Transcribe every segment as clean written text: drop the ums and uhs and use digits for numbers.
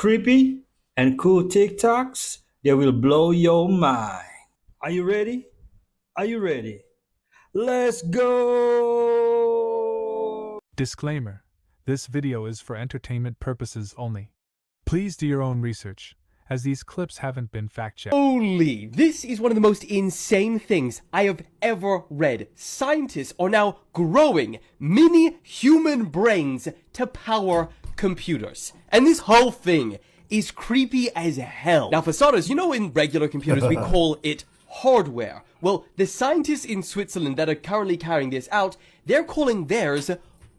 creepy and cool TikToks that will blow your mind. Are you ready? Are you ready? Let's go! Disclaimer: this video is for entertainment purposes only. Please do your own research, as these clips haven't been fact-checked. Holy, this is one of the most insane things I have ever read. Scientists are now growing mini human brains to power computers. And this whole thing is creepy as hell. Now, for starters, you know in regular computers we call it hardware. Well, the scientists in Switzerland that are currently carrying this out, they're calling theirs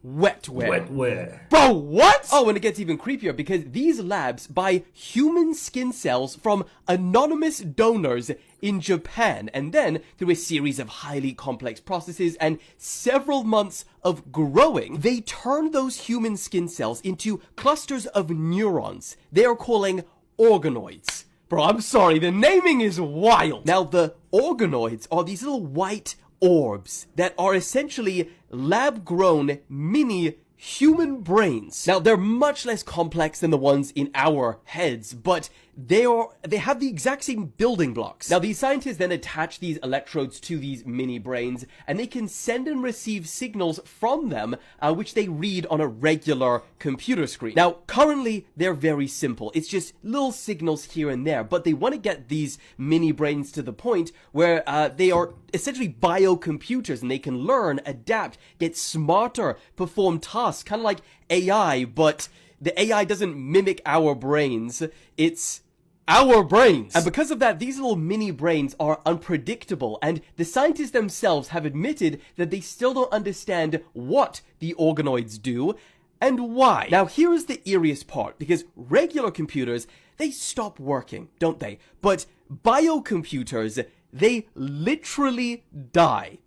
wetware. Wetware. Bro, what? Oh, and it gets even creepier because these labs buy human skin cells from anonymous donors in Japan, and then through a series of highly complex processes and several months of growing, they turn those human skin cells into clusters of neurons they are calling organoids. Bro, I'm sorry, the naming is wild. Now, the organoids are these little white orbs that are essentially lab-grown mini human brains. Now, they're much less complex than the ones in our heads, but they have the exact same building blocks. Now, these scientists then attach these electrodes to these mini brains, and they can send and receive signals from them, which they read on a regular computer screen. Now, currently, they're very simple. It's just little signals here and there, but they want to get these mini brains to the point where they are essentially biocomputers, and they can learn, adapt, get smarter, perform tasks, kind of like AI, but the AI doesn't mimic our brains. It's our brains. And because of that, these little mini brains are unpredictable, and the scientists themselves have admitted that they still don't understand what the organoids do and why. Now, here is the eeriest part, because regular computers, they stop working, don't they? But biocomputers, they literally die.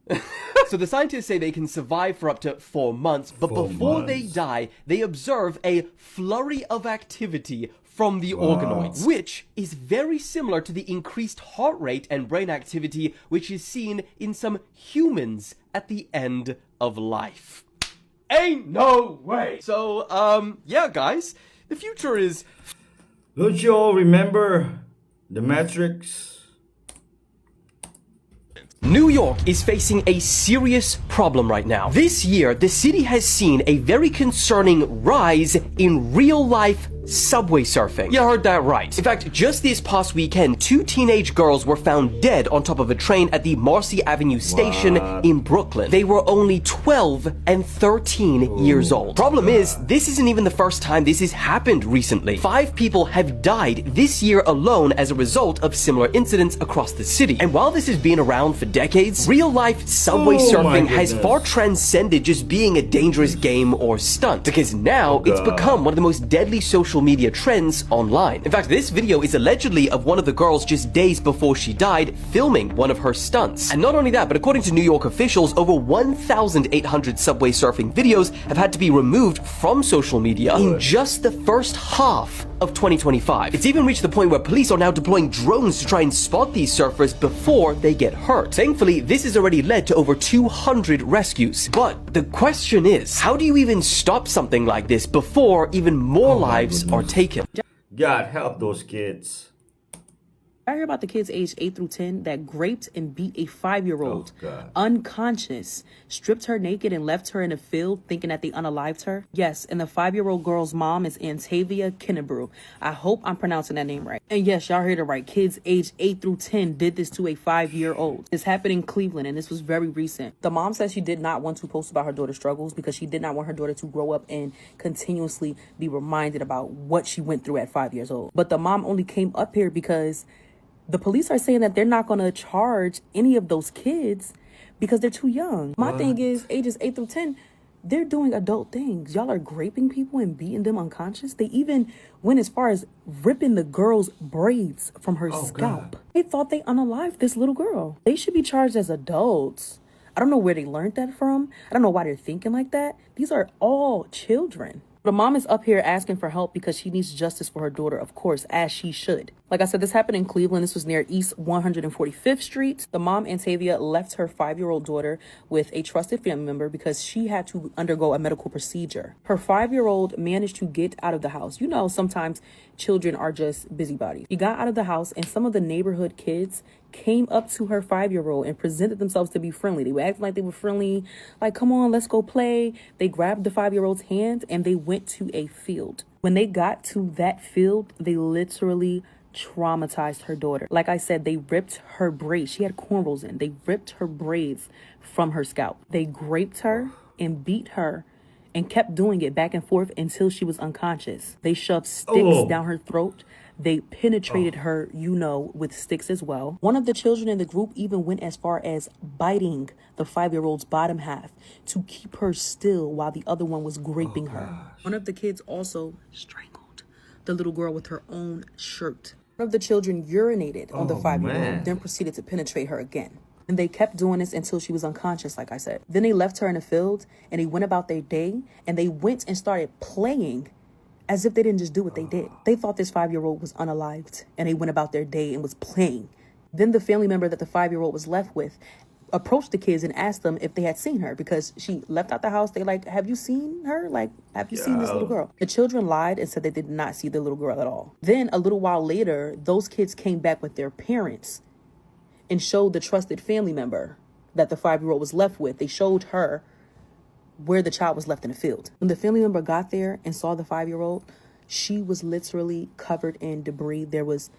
So the scientists say they can survive for up to 4 months, but before they die, they observe a flurry of activity from the organoids, which is very similar to the increased heart rate and brain activity which is seen in some humans at the end of life. Ain't no way! So, yeah guys, the future is... Don't you all remember The Matrix? New York is facing a serious problem right now. This year, the city has seen a very concerning rise in real-life subway surfing. You heard that right. In fact, just this past weekend, 2 teenage girls were found dead on top of a train at the Marcy Avenue station in Brooklyn. They were only 12 and 13 years old. Problem is, this isn't even the first time this has happened recently. 5 people have died this year alone as a result of similar incidents across the city. And while this has been around for decades, real-life subway surfing has far transcended just being a dangerous game or stunt, because now it's become one of the most deadly social media trends online. In fact, this video is allegedly of one of the girls just days before she died filming one of her stunts. And not only that, but according to New York officials, over 1,800 subway surfing videos have had to be removed from social media in just the first half of 2025. It's even reached the point where police are now deploying drones to try and spot these surfers before they get hurt. Thankfully, this has already led to over 200 rescues. But the question is, how do you even stop something like this before even more lives are taken? God help those kids. I heard about the kids aged 8 through 10 that raped and beat a 5-year-old God. unconscious, stripped her naked and left her in a field thinking that they unalived her. Yes, and the 5-year-old girl's mom is Antavia Kennebrew. I hope I'm pronouncing that name right. And yes, y'all heard it right. Kids aged 8 through 10 did this to a 5-year-old. This happened in Cleveland, and this was very recent. The mom says she did not want to post about her daughter's struggles because she did not want her daughter to grow up and continuously be reminded about what she went through at 5 years old. But the mom only came up here because the police are saying that they're not going to charge any of those kids because they're too young. My thing is, ages 8 through 10, they're doing adult things. Y'all are raping people and beating them unconscious. They even went as far as ripping the girl's braids from her scalp. God. They thought they unalived this little girl. They should be charged as adults. I don't know where they learned that from. I don't know why they're thinking like that. These are all children. The mom is up here asking for help because she needs justice for her daughter, of course, as she should. Like I said, this happened in Cleveland. This was near East 145th Street. The mom, Antavia, left her 5-year-old daughter with a trusted family member because she had to undergo a medical procedure. Her 5-year-old managed to get out of the house. You know, sometimes children are just busybodies. She got out of the house, and some of the neighborhood kids came up to her 5-year-old and presented themselves to be friendly. They were acting like they were friendly, like, come on, let's go play. They grabbed the 5-year-old's hand and they went to a field. When they got to that field, they literally traumatized her daughter. Like I said, they ripped her braids. She had cornrows in. They ripped her braids from her scalp. They graped her and beat her and kept doing it back and forth until she was unconscious. They shoved sticks down her throat. They penetrated her, you know, with sticks as well. One of the children in the group even went as far as biting the 5-year-old's bottom half to keep her still while the other one was graping her. One of the kids also strangled the little girl with her own shirt. One of the children urinated on the 5-year-old, then proceeded to penetrate her again. And they kept doing this until she was unconscious, like I said. Then they left her in a field and they went about their day, and they went and started playing as if they didn't just do what they did. They thought this 5-year-old was unalived, and they went about their day and was playing. Then the family member that the 5-year-old was left with approached the kids and asked them if they had seen her, because she left out the house. They like, have you seen her? Like, have you seen this little girl? The children lied and said they did not see the little girl at all. Then a little while later, those kids came back with their parents and showed the trusted family member that the 5-year-old was left with. They showed her where the child was left in the field. When the family member got there and saw the 5-year-old, she was literally covered in debris. There was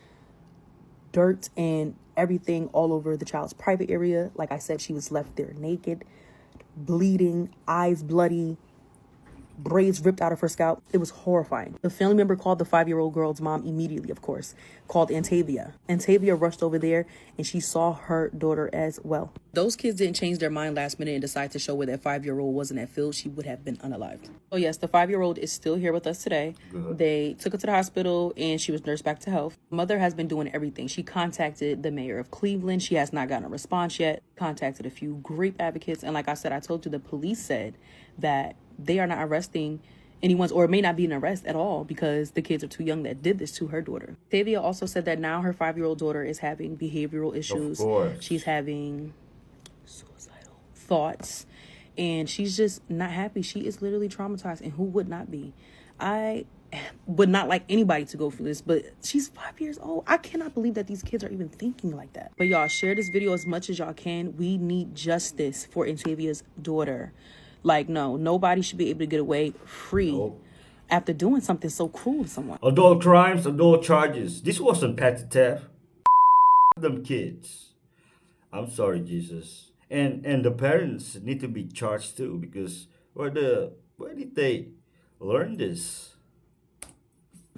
dirt and everything all over the child's private area. Like I said, she was left there naked, bleeding, eyes bloody, braids ripped out of her scalp. It was horrifying. The family member called the 5-year-old girl's mom immediately, of course, called Antavia. Antavia rushed over there and she saw her daughter as well. Those kids didn't change their mind last minute and decide to show where that 5-year-old wasn't at field. She would have been unalived. Oh yes, the 5-year-old is still here with us today. Good. They took her to the hospital and she was nursed back to health. Mother has been doing everything. She contacted the mayor of Cleveland. She has not gotten a response yet. Contacted a few grape advocates. And like I said, I told you the police said that they are not arresting anyone's, or it may not be an arrest at all, because the kids are too young that did this to her daughter. Tavia also said that now her 5-year-old daughter is having behavioral issues. Of course. She's having suicidal thoughts, and she's just not happy. She is literally traumatized, and who would not be? I would not like anybody to go through this, but she's 5 years old. I cannot believe that these kids are even thinking like that. But y'all, share this video as much as y'all can. We need justice for Antavia's daughter. Like, no, nobody should be able to get away free after doing something so cruel to someone. Adult crimes, adult charges. This wasn't petty theft. Them kids. I'm sorry, Jesus. And the parents need to be charged too, because where did they learn this?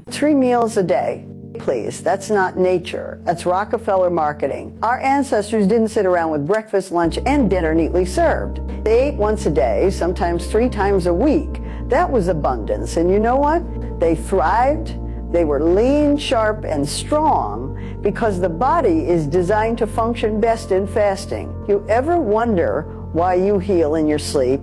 3 meals a day, please. That's not nature. That's Rockefeller marketing. Our ancestors didn't sit around with breakfast, lunch, and dinner neatly served. They ate once a day, sometimes 3 times a week. That was abundance. And you know what? They thrived. They were lean, sharp, and strong because the body is designed to function best in fasting. You ever wonder why you heal in your sleep?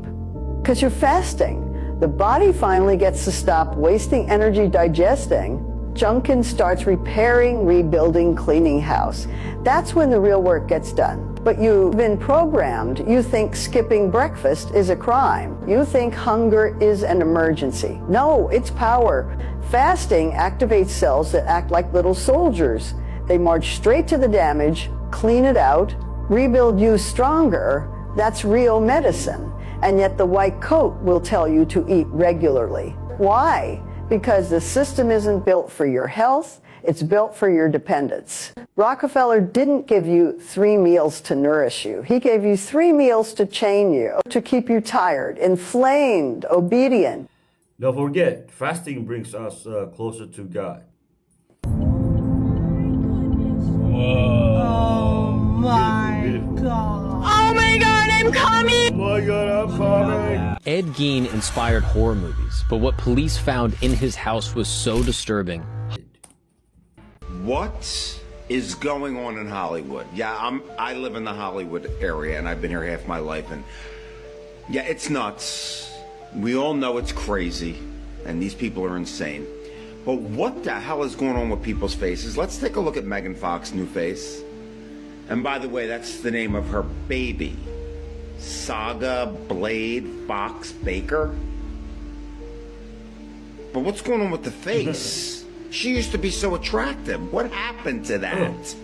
Because you're fasting. The body finally gets to stop wasting energy digesting junk and starts repairing, rebuilding, cleaning house. That's when the real work gets done. But you've been programmed. You think skipping breakfast is a crime. You think hunger is an emergency. No, it's power. Fasting activates cells that act like little soldiers. They march straight to the damage, clean it out, rebuild you stronger. That's real medicine. And yet the white coat will tell you to eat regularly. Why? Because the system isn't built for your health, it's built for your dependence. Rockefeller didn't give you 3 meals to nourish you. He gave you 3 meals to chain you, to keep you tired, inflamed, obedient. Don't forget, fasting brings us closer to God. Oh my God. Oh my God, I'm coming! Oh my God, I'm coming! Ed Gein inspired horror movies, but what police found in his house was so disturbing. What is going on in Hollywood? Yeah, I live in the Hollywood area, and I've been here half my life, and yeah, it's nuts. We all know it's crazy, and these people are insane. But what the hell is going on with people's faces? Let's take a look at Megan Fox's new face. And by the way, that's the name of her baby. Saga Blade Fox Baker. But what's going on with the face? She used to be so attractive. What happened to that?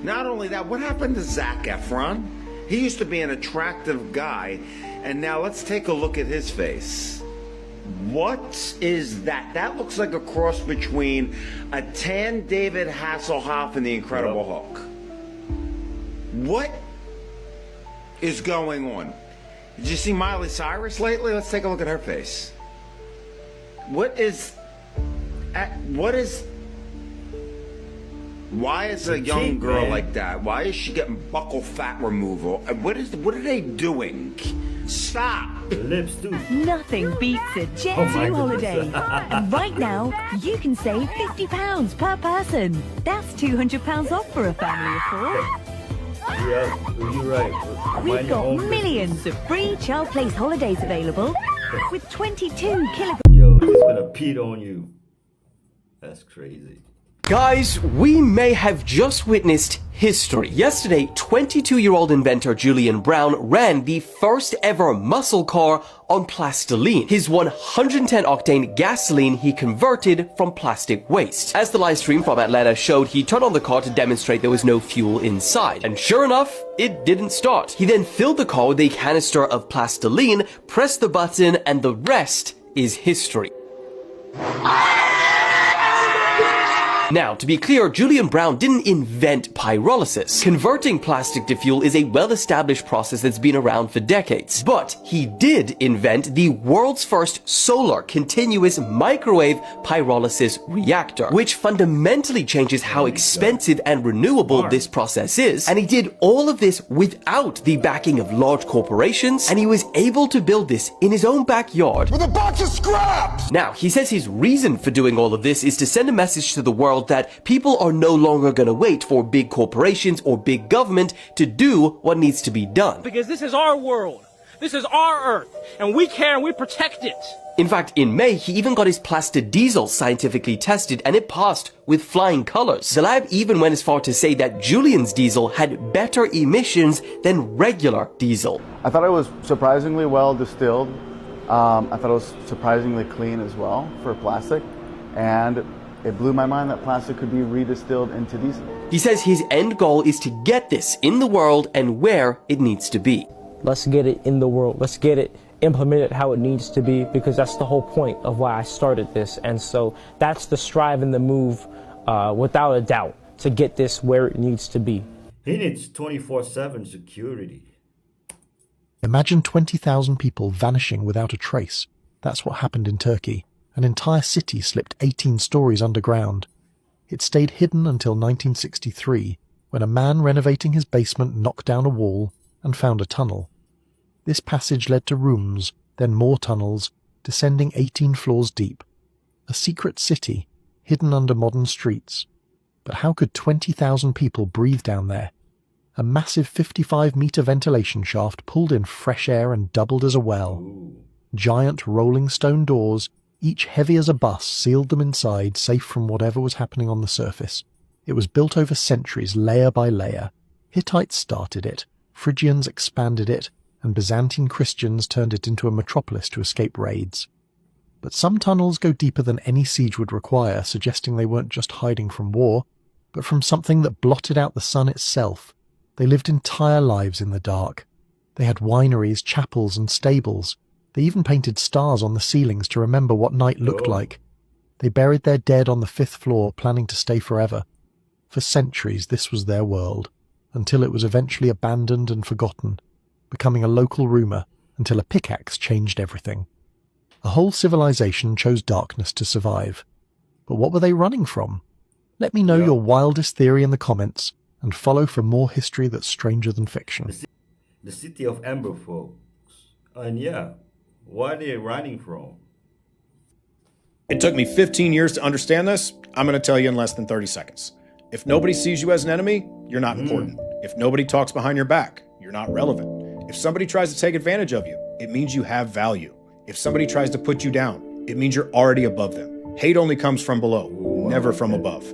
Not only that, what happened to Zac Efron? He used to be an attractive guy, and now let's take a look at his face. What is that? That looks like a cross between a tan David Hasselhoff and the Incredible Hulk. What is going on? Did you see Miley Cyrus lately? Let's take a look at her face. Why is a young girl like that? Why is she getting buccal fat removal? What are they doing? Stop! Lips too. Nothing beats a Jet 2 holiday. And right now, you can save £50 per person. That's £200 off for a family of 4. Yeah, you're right. We've got millions of free child place holidays available with 22 kilograms. Yo, he's gonna pee on you. That's crazy. Guys, we may have just witnessed history. Yesterday, 22-year-old inventor Julian Brown ran the first ever muscle car on plastiline. His 110-octane gasoline he converted from plastic waste. As the live stream from Atlanta showed, he turned on the car to demonstrate there was no fuel inside. And sure enough, it didn't start. He then filled the car with a canister of plastiline, pressed the button, and the rest is history. Now, to be clear, Julian Brown didn't invent pyrolysis. Converting plastic to fuel is a well-established process that's been around for decades. But he did invent the world's first solar continuous microwave pyrolysis reactor, which fundamentally changes how expensive and renewable this process is. And he did all of this without the backing of large corporations, and he was able to build this in his own backyard with a bunch of scraps! Now, he says his reason for doing all of this is to send a message to the world that people are no longer going to wait for big corporations or big government to do what needs to be done. Because this is our world. This is our Earth. And we care and we protect it. In fact, in May, he even got his plastic diesel scientifically tested and it passed with flying colors. The lab even went as far to say that Julian's diesel had better emissions than regular diesel. I thought it was surprisingly well distilled. I thought it was surprisingly clean as well for plastic. And it blew my mind that plastic could be redistilled into diesel. He says his end goal is to get this in the world and where it needs to be. Let's get it in the world. Let's get it implemented how it needs to be, because that's the whole point of why I started this. And so that's the strive and the move, without a doubt, to get this where it needs to be. He needs 24/7 security. Imagine 20,000 people vanishing without a trace. That's what happened in Turkey. An entire city slipped 18 stories underground. It stayed hidden until 1963, when a man renovating his basement knocked down a wall and found a tunnel. This passage led to rooms, then more tunnels, descending 18 floors deep. A secret city, hidden under modern streets. But how could 20,000 people breathe down there? A massive 55-meter ventilation shaft pulled in fresh air and doubled as a well. Giant rolling stone doors, each heavy as a bus, sealed them inside, safe from whatever was happening on the surface. It was built over centuries, layer by layer. Hittites started it, Phrygians expanded it, and Byzantine Christians turned it into a metropolis to escape raids. But some tunnels go deeper than any siege would require, suggesting they weren't just hiding from war, but from something that blotted out the sun itself. They lived entire lives in the dark. They had wineries, chapels, and stables. They even painted stars on the ceilings to remember what night looked like. They buried their dead on the 5th floor, planning to stay forever. For centuries, this was their world, until it was eventually abandoned and forgotten, becoming a local rumour until a pickaxe changed everything. A whole civilization chose darkness to survive. But what were they running from? Let me know your wildest theory in the comments, and follow for more history that's stranger than fiction. The city of Amber, folks. And yeah, where are they running from? It took me 15 years to understand this. I'm going to tell you in less than 30 seconds. If nobody sees you as an enemy, you're not important. If nobody talks behind your back, you're not relevant. If somebody tries to take advantage of you, it means you have value. If somebody tries to put you down, it means you're already above them. Hate only comes from below, never from above.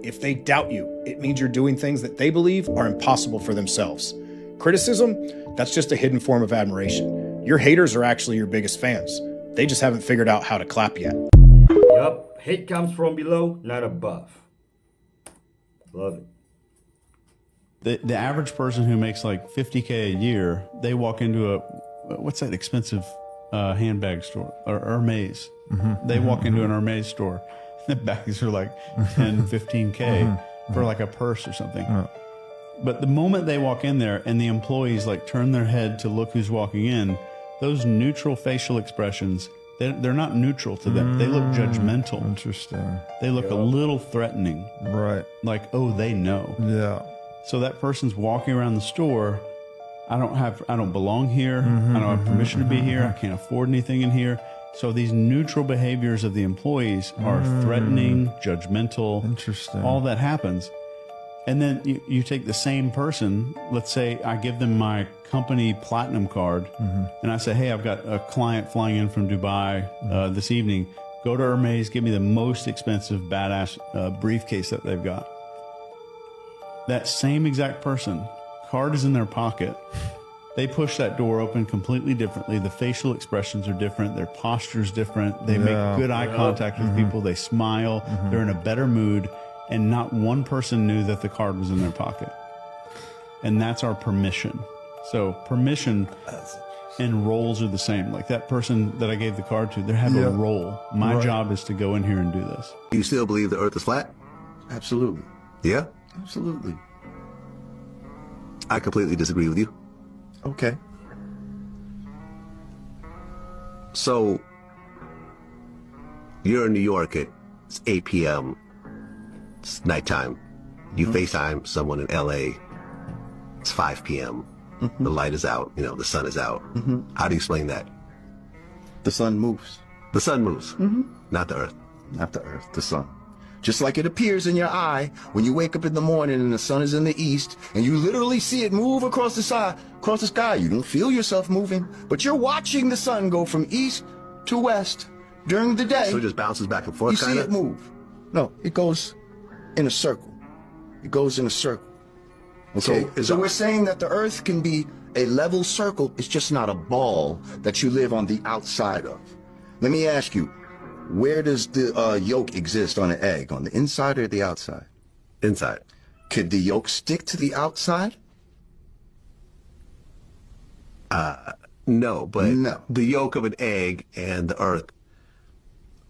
If they doubt you, it means you're doing things that they believe are impossible for themselves. Criticism, that's just a hidden form of admiration. Your haters are actually your biggest fans. They just haven't figured out how to clap yet. Yup, hate comes from below, not above. Love it. The average person who makes like $50K a year, they walk into what's that expensive handbag store, or Hermes. They walk into an Hermes store. The bags are like 10, 15K for like a purse or something. But the moment they walk in there and the employees like turn their head to look who's walking in, those neutral facial expressions, they're not neutral to them. They look judgmental. Interesting. They look a little threatening. Right. Like, oh, they know. Yeah. So that person's walking around the store. I don't belong here. I don't have permission to be here. I can't afford anything in here. So these neutral behaviors of the employees are threatening, judgmental. Interesting. All that happens. And then you take the same person, let's say I give them my company platinum card, and I say, hey, I've got a client flying in from Dubai this evening. Go to Hermes, give me the most expensive badass briefcase that they've got. That same exact person, card is in their pocket. They push that door open completely differently. The facial expressions are different. Their posture's different. They make good eye contact with people. They smile. They're in a better mood. And not one person knew that the card was in their pocket. And that's our permission. So permission and roles are the same. Like that person that I gave the card to, they have a role. My job is to go in here and do this. Do you still believe the earth is flat? Absolutely. Yeah? Absolutely. I completely disagree with you. Okay. So, you're in New York at 8 p.m. It's nighttime. You FaceTime someone in LA. It's 5 p.m. The light is out. You know, the sun is out. How do you explain that? The sun moves. The sun moves. Not the earth. Not the earth, the sun. Just like it appears in your eye when you wake up in the morning and the sun is in the east and you literally see it move across the sky. You don't feel yourself moving, but you're watching the sun go from east to west during the day. So it just bounces back and forth, You see it move. No, it goes in a circle. It goes in a circle. Okay, so we're saying that the earth can be a level circle. It's just not a ball that you live on the outside of. Let me ask you, where does the yolk exist on an egg? On the inside or the outside? Inside. Could the yolk stick to the outside? No, but the yolk of an egg and the earth,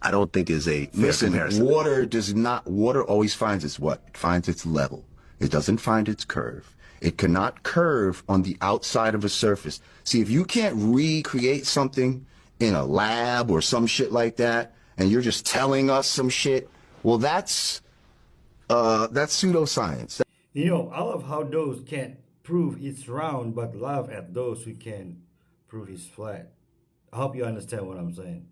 I don't think is a fair comparison. Water always finds its what? It finds its level. It doesn't find its curve. It cannot curve on the outside of a surface. See, if you can't recreate something in a lab or some shit like that, and you're just telling us some shit, well, that's pseudoscience. You know, I love how those can't prove it's round, but laugh at those who can prove it's flat. I hope you understand what I'm saying.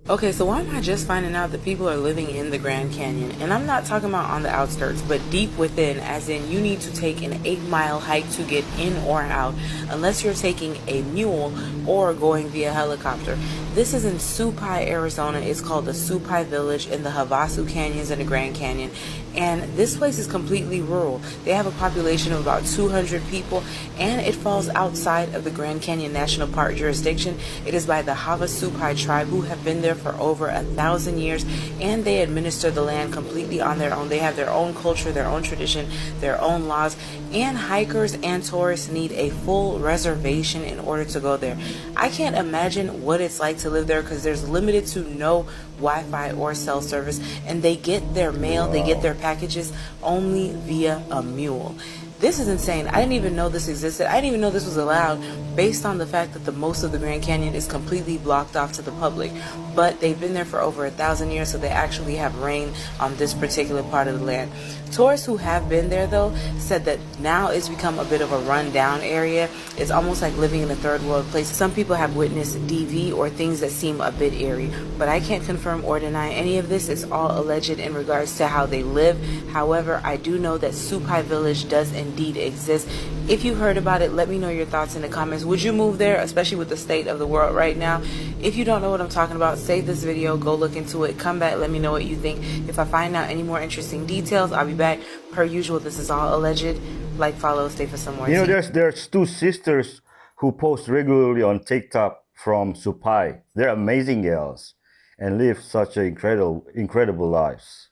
Okay, so why am I just finding out that people are living in the Grand Canyon? And I'm not talking about on the outskirts, but deep within, as in you need to take an 8-mile hike to get in or out, unless you're taking a mule or going via helicopter. This is in Supai, Arizona. It's called the Supai Village in the Havasu Canyons in the Grand Canyon. And this place is completely rural. They have a population of about 200 people, and it falls outside of the Grand Canyon National Park jurisdiction. It is by the Havasupai tribe, who have been there for over 1,000 years, and they administer the land completely on their own. They have their own culture, their own tradition, their own laws, and hikers and tourists need a full reservation in order to go there. I can't imagine what it's like to live there, because there's limited to no Wi-Fi or cell service, and they get their mail, they get their packages only via a mule. This is insane. I didn't even know this existed. I didn't even know this was allowed, based on the fact that the most of the Grand Canyon is completely blocked off to the public. But they've been there for over 1,000 years, so they actually have rain on this particular part of the land. Tourists who have been there, though, said that now it's become a bit of a run-down area. It's almost like living in a third world place. Some people have witnessed DV or things that seem a bit eerie, but I can't confirm or deny any of this. It's all alleged in regards to how they live. However, I do know that Supai Village does indeed exists. If you heard about it, let me know your thoughts in the comments. Would you move there, especially with the state of the world right now? If you don't know what I'm talking about, save this video, go look into it, come back, let me know what you think. If I find out any more interesting details, I'll be back. Per usual, this is all alleged. Like, follow, stay for some more. You know, there's two sisters who post regularly on TikTok from Supai. They're amazing girls and live such incredible lives.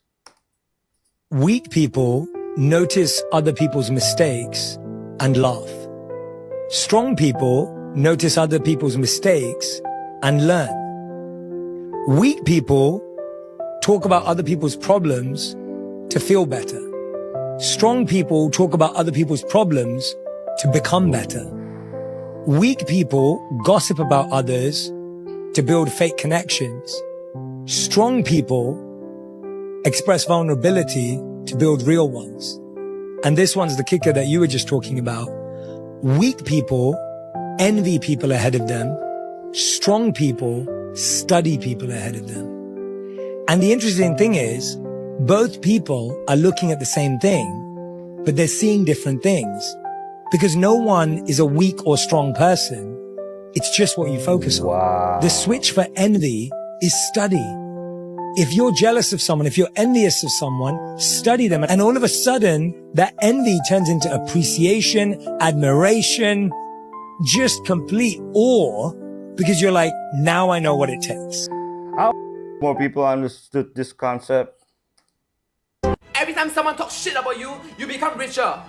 Weak people notice other people's mistakes and laugh. Strong people notice other people's mistakes and learn. Weak people talk about other people's problems to feel better. Strong people talk about other people's problems to become better. Weak people gossip about others to build fake connections. Strong people express vulnerability to build real ones. And this one's the kicker that you were just talking about. Weak people envy people ahead of them. Strong people study people ahead of them. And the interesting thing is, both people are looking at the same thing, but they're seeing different things. Because no one is a weak or strong person. It's just what you focus on. Wow. The switch for envy is study. If you're jealous of someone, if you're envious of someone, study them. And all of a sudden, that envy turns into appreciation, admiration, just complete awe, because you're like, now I know what it takes. How more people understood this concept? Every time someone talks shit about you, you become richer.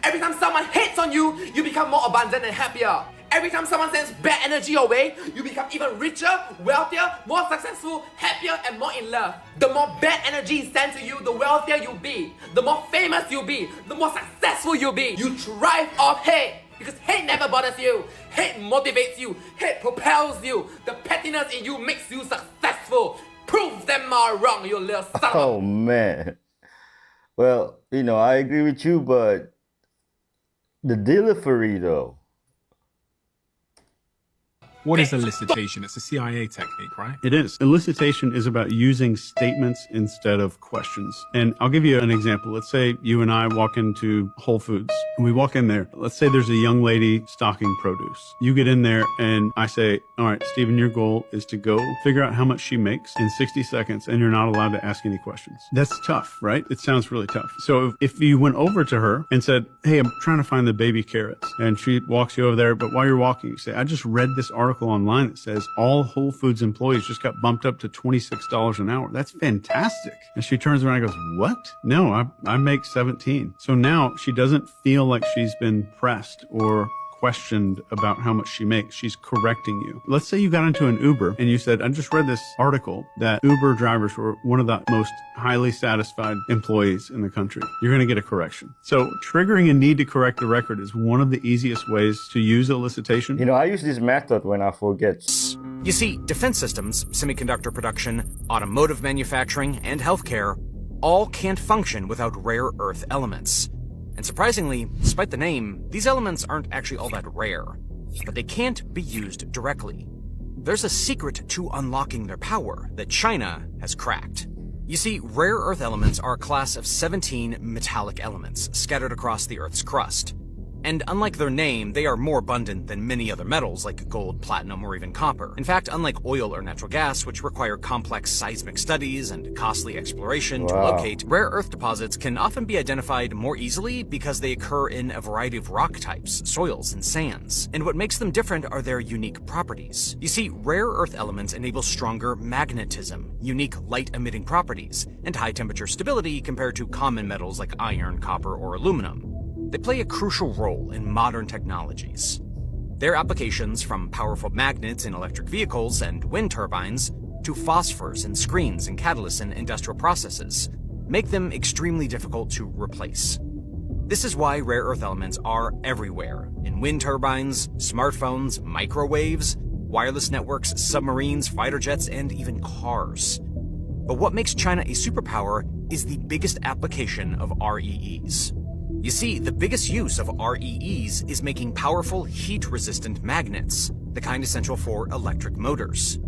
Every time someone hates on you, you become more abundant and happier. Every time someone sends bad energy your way, you become even richer, wealthier, more successful, happier, and more in love. The more bad energy is sent to you, the wealthier you'll be. The more famous you'll be, the more successful you'll be. You thrive off hate, because hate never bothers you. Hate motivates you. Hate propels you. The pettiness in you makes you successful. Prove them all wrong, you little son of a... Oh, man. Well, you know, I agree with you, but the delivery, though. What is elicitation? It's a CIA technique, right? It is. Elicitation is about using statements instead of questions. And I'll give you an example. Let's say you and I walk into Whole Foods and we walk in there. Let's say there's a young lady stocking produce. You get in there and I say, all right, Stephen, your goal is to go figure out how much she makes in 60 seconds and you're not allowed to ask any questions. That's tough, right? It sounds really tough. So if you went over to her and said, hey, I'm trying to find the baby carrots, and she walks you over there, but while you're walking, you say, I just read this article online that says all Whole Foods employees just got bumped up to $26 an hour. That's fantastic. And she turns around and goes, what? No, I make 17. So now she doesn't feel like she's been pressed or questioned about how much she makes. She's correcting you. Let's say you got into an Uber and you said, I just read this article that Uber drivers were one of the most highly satisfied employees in the country. You're going to get a correction. So triggering a need to correct the record is one of the easiest ways to use elicitation. You know, I use this method when I forget. You see, defense systems, semiconductor production, automotive manufacturing, and healthcare all can't function without rare earth elements. And surprisingly, despite the name, these elements aren't actually all that rare, but they can't be used directly. There's a secret to unlocking their power that China has cracked. You see, rare earth elements are a class of 17 metallic elements scattered across the Earth's crust. And unlike their name, they are more abundant than many other metals like gold, platinum, or even copper. In fact, unlike oil or natural gas, which require complex seismic studies and costly exploration to locate, rare earth deposits can often be identified more easily because they occur in a variety of rock types, soils, and sands. And what makes them different are their unique properties. You see, rare earth elements enable stronger magnetism, unique light-emitting properties, and high-temperature stability compared to common metals like iron, copper, or aluminum. They play a crucial role in modern technologies. Their applications, from powerful magnets in electric vehicles and wind turbines to phosphors in screens and catalysts in industrial processes, make them extremely difficult to replace. This is why rare earth elements are everywhere, in wind turbines, smartphones, microwaves, wireless networks, submarines, fighter jets, and even cars. But what makes China a superpower is the biggest application of REEs. You see, the biggest use of REEs is making powerful heat-resistant magnets, the kind essential for electric motors.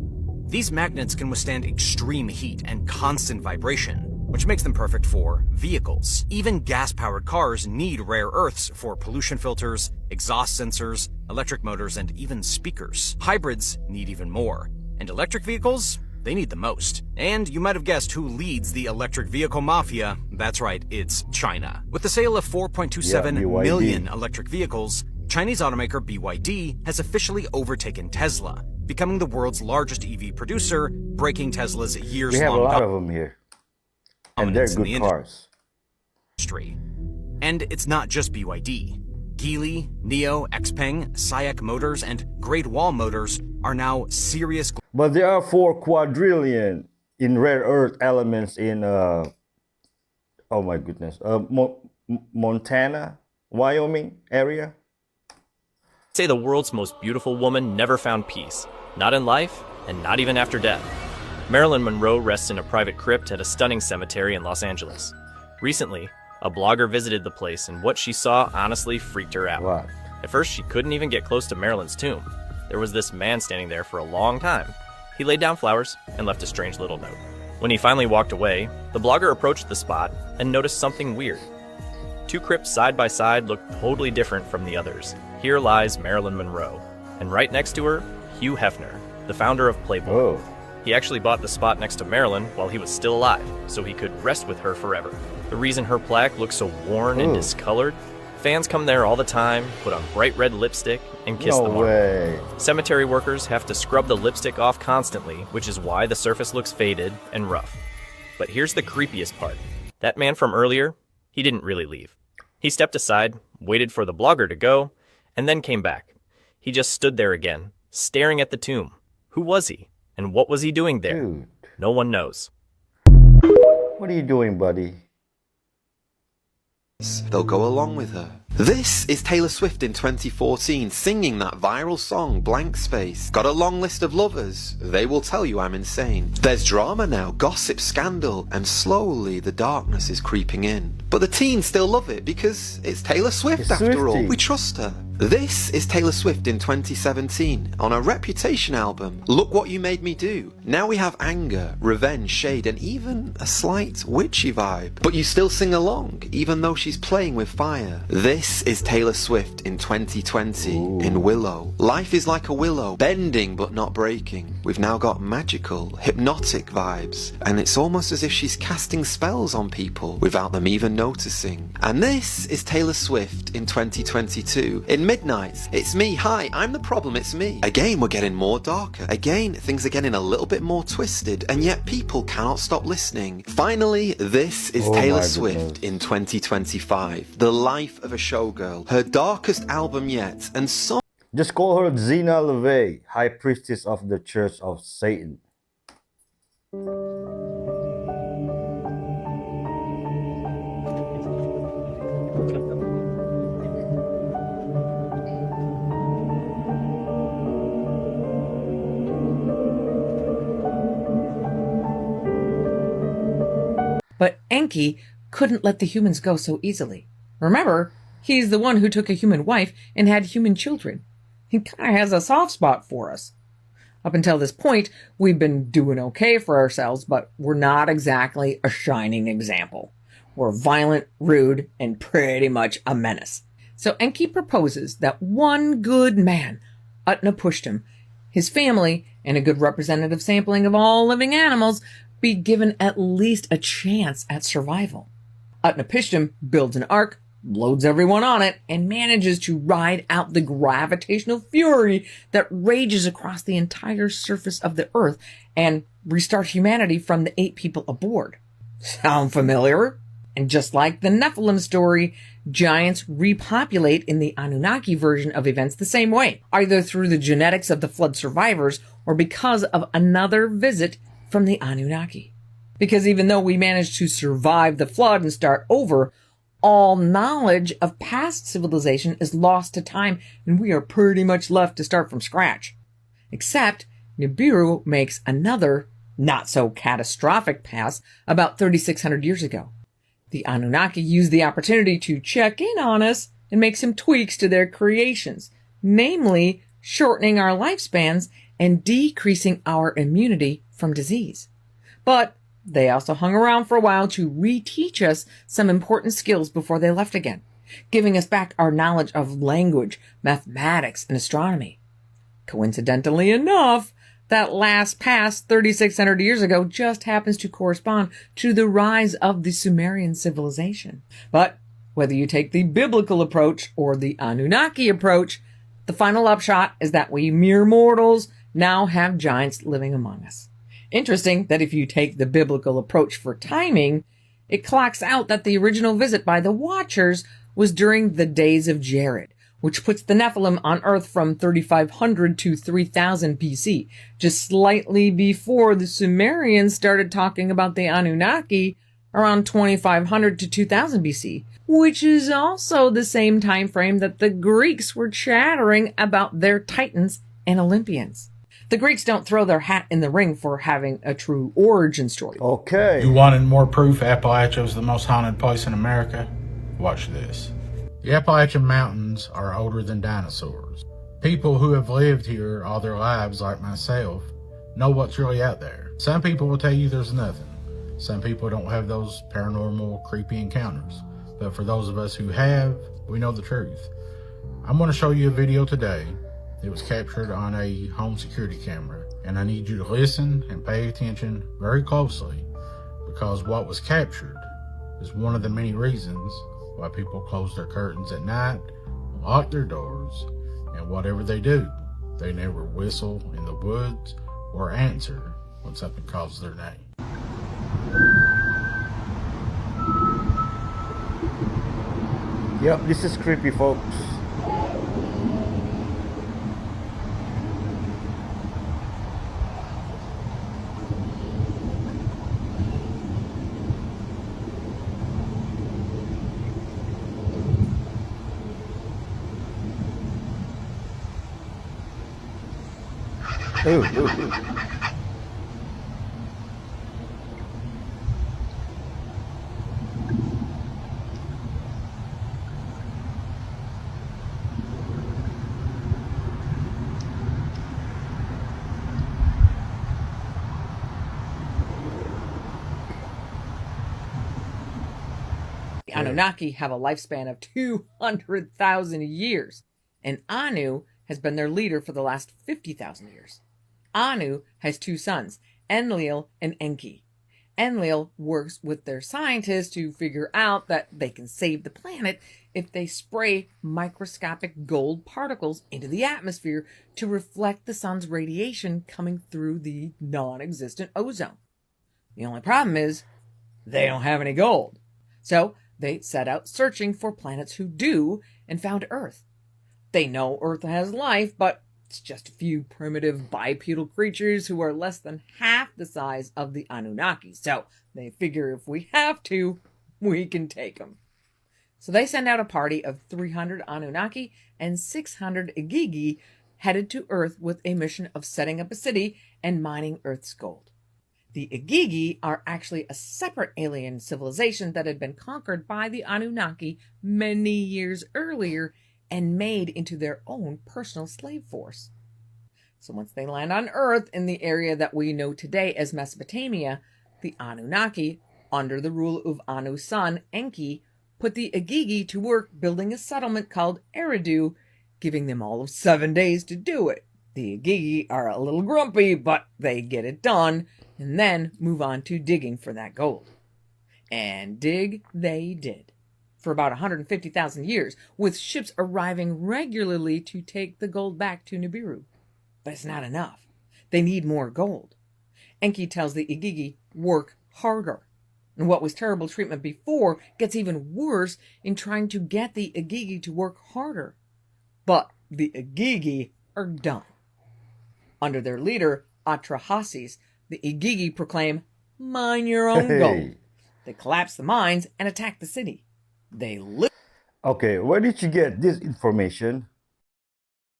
These magnets can withstand extreme heat and constant vibration, which makes them perfect for vehicles. Even gas-powered cars need rare earths for pollution filters, exhaust sensors, electric motors, and even speakers. Hybrids need even more. And electric vehicles? They need the most. And you might have guessed who leads the electric vehicle mafia. That's right, it's China. With the sale of 4.27 million electric vehicles, Chinese automaker BYD has officially overtaken Tesla, becoming the world's largest EV producer, breaking Tesla's years-long We have a lot of them here. And they're good cars. Industry. And it's not just BYD. Geely, NIO, XPeng, SAIC Motors, and Great Wall Motors are now serious. But there are 4 quadrillion in rare earth elements in, oh my goodness, Montana, Wyoming area. Say the world's most beautiful woman never found peace, not in life and not even after death. Marilyn Monroe rests in a private crypt at a stunning cemetery in Los Angeles. Recently, a blogger visited the place and what she saw honestly freaked her out. What? At first, she couldn't even get close to Marilyn's tomb. There was this man standing there for a long time. He laid down flowers and left a strange little note. When he finally walked away, the blogger approached the spot and noticed something weird. 2 crypts side by side looked totally different from the others. Here lies Marilyn Monroe, and right next to her, Hugh Hefner, the founder of Playboy. Oh. He actually bought the spot next to Marilyn while he was still alive, so he could rest with her forever. The reason her plaque looks so worn and discolored, fans come there all the time, put on bright red lipstick, and kiss the marble. Way. Cemetery workers have to scrub the lipstick off constantly, which is why the surface looks faded and rough. But here's the creepiest part. That man from earlier, he didn't really leave. He stepped aside, waited for the blogger to go, and then came back. He just stood there again, staring at the tomb. Who was he? And what was he doing there? Dude. No one knows. What are you doing, buddy? They'll go along with her. This is Taylor Swift in 2014 singing that viral song Blank Space. Got a long list of lovers. They will tell you I'm insane. There's drama now, gossip, scandal, and slowly the darkness is creeping in. But the teens still love it because it's Taylor Swift It's after all. Swiftie. We trust her. This is Taylor Swift in 2017 on a Reputation album. Look What You Made Me Do. Now we have anger, revenge, shade, and even a slight witchy vibe. But you still sing along, even though she's playing with fire. This is Taylor Swift in 2020 in Willow. Life is like a willow, bending but not breaking. We've now got magical, hypnotic vibes, and it's almost as if she's casting spells on people without them even noticing. And this is Taylor Swift in 2022 in Midnights. It's me, hi, I'm the problem, it's me. Again, we're getting more darker. Again, things are getting a little bit more twisted, and yet people cannot stop listening. Finally, this is Taylor Swift in 2025. The life of a showgirl. Her darkest album yet, and some... Just call her Zena LeVay, High Priestess of the Church of Satan. But Enki couldn't let the humans go so easily. Remember, he's the one who took a human wife and had human children. He kind of has a soft spot for us. Up until this point, we've been doing okay for ourselves, but we're not exactly a shining example. We're violent, rude, and pretty much a menace. So Enki proposes that one good man, Utnapishtim, his family, and a good representative sampling of all living animals be given at least a chance at survival. Utnapishtim builds an ark, loads everyone on it, and manages to ride out the gravitational fury that rages across the entire surface of the Earth and restart humanity from the 8 people aboard. Sound familiar? And just like the Nephilim story, giants repopulate in the Anunnaki version of events the same way, either through the genetics of the flood survivors or because of another visit from the Anunnaki. Because even though we managed to survive the flood and start over, all knowledge of past civilization is lost to time, and we are pretty much left to start from scratch. Except Nibiru makes another, not so catastrophic pass about 3,600 years ago. The Anunnaki use the opportunity to check in on us and make some tweaks to their creations, namely shortening our lifespans and decreasing our immunity from disease. But They also hung around for a while to reteach us some important skills before they left again, giving us back our knowledge of language, mathematics, and astronomy. Coincidentally enough, that last past 3,600 years ago just happens to correspond to the rise of the Sumerian civilization. But whether you take the biblical approach or the Anunnaki approach, the final upshot is that we mere mortals now have giants living among us. Interesting that if you take the biblical approach for timing, it clocks out that the original visit by the Watchers was during the days of Jared, which puts the Nephilim on Earth from 3,500 to 3,000 BC, just slightly before the Sumerians started talking about the Anunnaki around 2,500 to 2,000 BC, which is also the same time frame that the Greeks were chattering about their Titans and Olympians. The Greeks don't throw their hat in the ring for having a true origin story. Okay. You wanted more proof Appalachia was the most haunted place in America? Watch this. The Appalachian Mountains are older than dinosaurs. People who have lived here all their lives, like myself, know what's really out there. Some people will tell you there's nothing. Some people don't have those paranormal, creepy encounters. But for those of us who have, we know the truth. I'm going to show you a video today. It was captured on a home security camera, and I need you to listen and pay attention very closely, because what was captured is one of the many reasons why people close their curtains at night, lock their doors, and whatever they do, they never whistle in the woods or answer when something calls their name. Yep, this is creepy, folks. Ooh, ooh, ooh. The Anunnaki have a lifespan of 200,000 years, and Anu has been their leader for the last 50,000 years. Anu has two sons, Enlil and Enki. Enlil works with their scientists to figure out that they can save the planet if they spray microscopic gold particles into the atmosphere to reflect the sun's radiation coming through the non-existent ozone. The only problem is they don't have any gold. So they set out searching for planets who do and found Earth. They know Earth has life, but it's just a few primitive bipedal creatures who are less than half the size of the Anunnaki. So they figure if we have to, we can take them. So they send out a party of 300 Anunnaki and 600 Igigi headed to Earth with a mission of setting up a city and mining Earth's gold. The Igigi are actually a separate alien civilization that had been conquered by the Anunnaki many years earlier and made into their own personal slave force. So once they land on Earth in the area that we know today as Mesopotamia, the Anunnaki, under the rule of Anu's son, Enki, put the Igigi to work building a settlement called Eridu, giving them all of 7 days to do it. The Igigi are a little grumpy, but they get it done, and then move on to digging for that gold. And dig they did. For about 150,000 years, with ships arriving regularly to take the gold back to Nibiru. But it's not enough. They need more gold. Enki tells the Igigi, work harder. And what was terrible treatment before gets even worse in trying to get the Igigi to work harder. But the Igigi are done. Under their leader, Atrahasis, the Igigi proclaim, mine your own gold. They collapse the mines and attack the city. Okay, where did you get this information?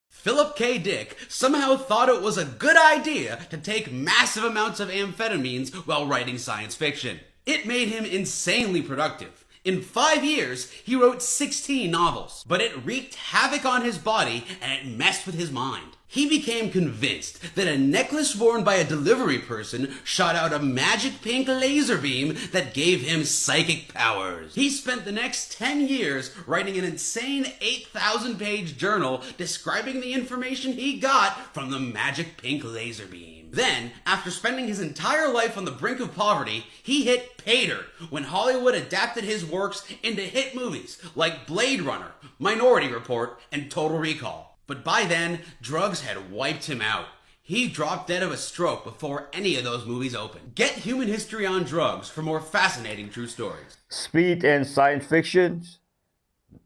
Philip K. Dick somehow thought it was a good idea to take massive amounts of amphetamines while writing science fiction. It made him insanely productive. In 5 years, he wrote 16 novels, but it wreaked havoc on his body and it messed with his mind. He became convinced that a necklace worn by a delivery person shot out a magic pink laser beam that gave him psychic powers. He spent the next 10 years writing an insane 8,000-page journal describing the information he got from the magic pink laser beam. Then, after spending his entire life on the brink of poverty, he hit pay dirt when Hollywood adapted his works into hit movies like Blade Runner, Minority Report, and Total Recall. But by then, drugs had wiped him out. He dropped dead of a stroke before any of those movies opened. Get Human History on Drugs for more fascinating true stories. Speed and science fiction?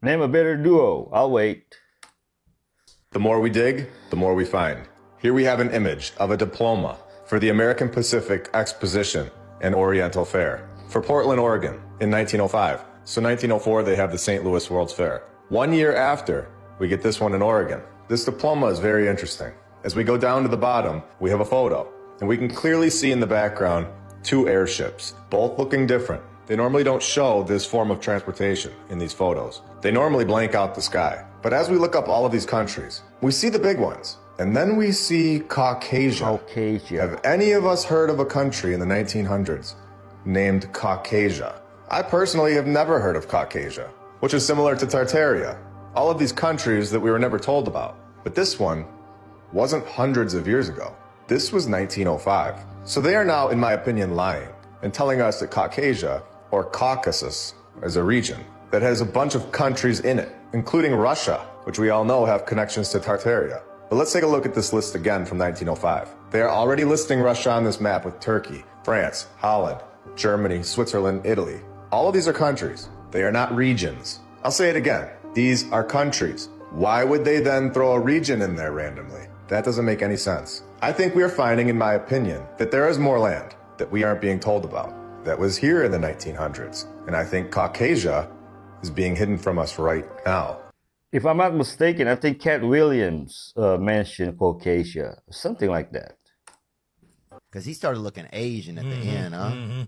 Name a better duo. I'll wait. The more we dig, the more we find. Here we have an image of a diploma for the American Pacific Exposition and Oriental Fair for Portland, Oregon in 1905. So 1904, they have the St. Louis World's Fair. 1 year after, we get this one in Oregon. This diploma is very interesting. As we go down to the bottom, we have a photo, and we can clearly see in the background 2 airships, both looking different. They normally don't show this form of transportation in these photos. They normally blank out the sky. But as we look up all of these countries, we see the big ones. And then we see Caucasia. Have any of us heard of a country in the 1900s named Caucasia? I personally have never heard of Caucasia, which is similar to Tartaria. All of these countries that we were never told about. But this one wasn't hundreds of years ago. This was 1905. So they are now, in my opinion, lying and telling us that Caucasia, or Caucasus, is a region that has a bunch of countries in it, including Russia, which we all know have connections to Tartaria. But let's take a look at this list again from 1905. They are already listing Russia on this map with Turkey, France, Holland, Germany, Switzerland, Italy. All of these are countries. They are not regions. I'll say it again. These are countries. Why would they then throw a region in there randomly? That doesn't make any sense. I think we are finding, in my opinion, that there is more land that we aren't being told about that was here in the 1900s. And I think Caucasia is being hidden from us right now. If I'm not mistaken, I think Cat Williams mentioned Caucasia, something like that. Because he started looking Asian at the end, huh? Mm-hmm.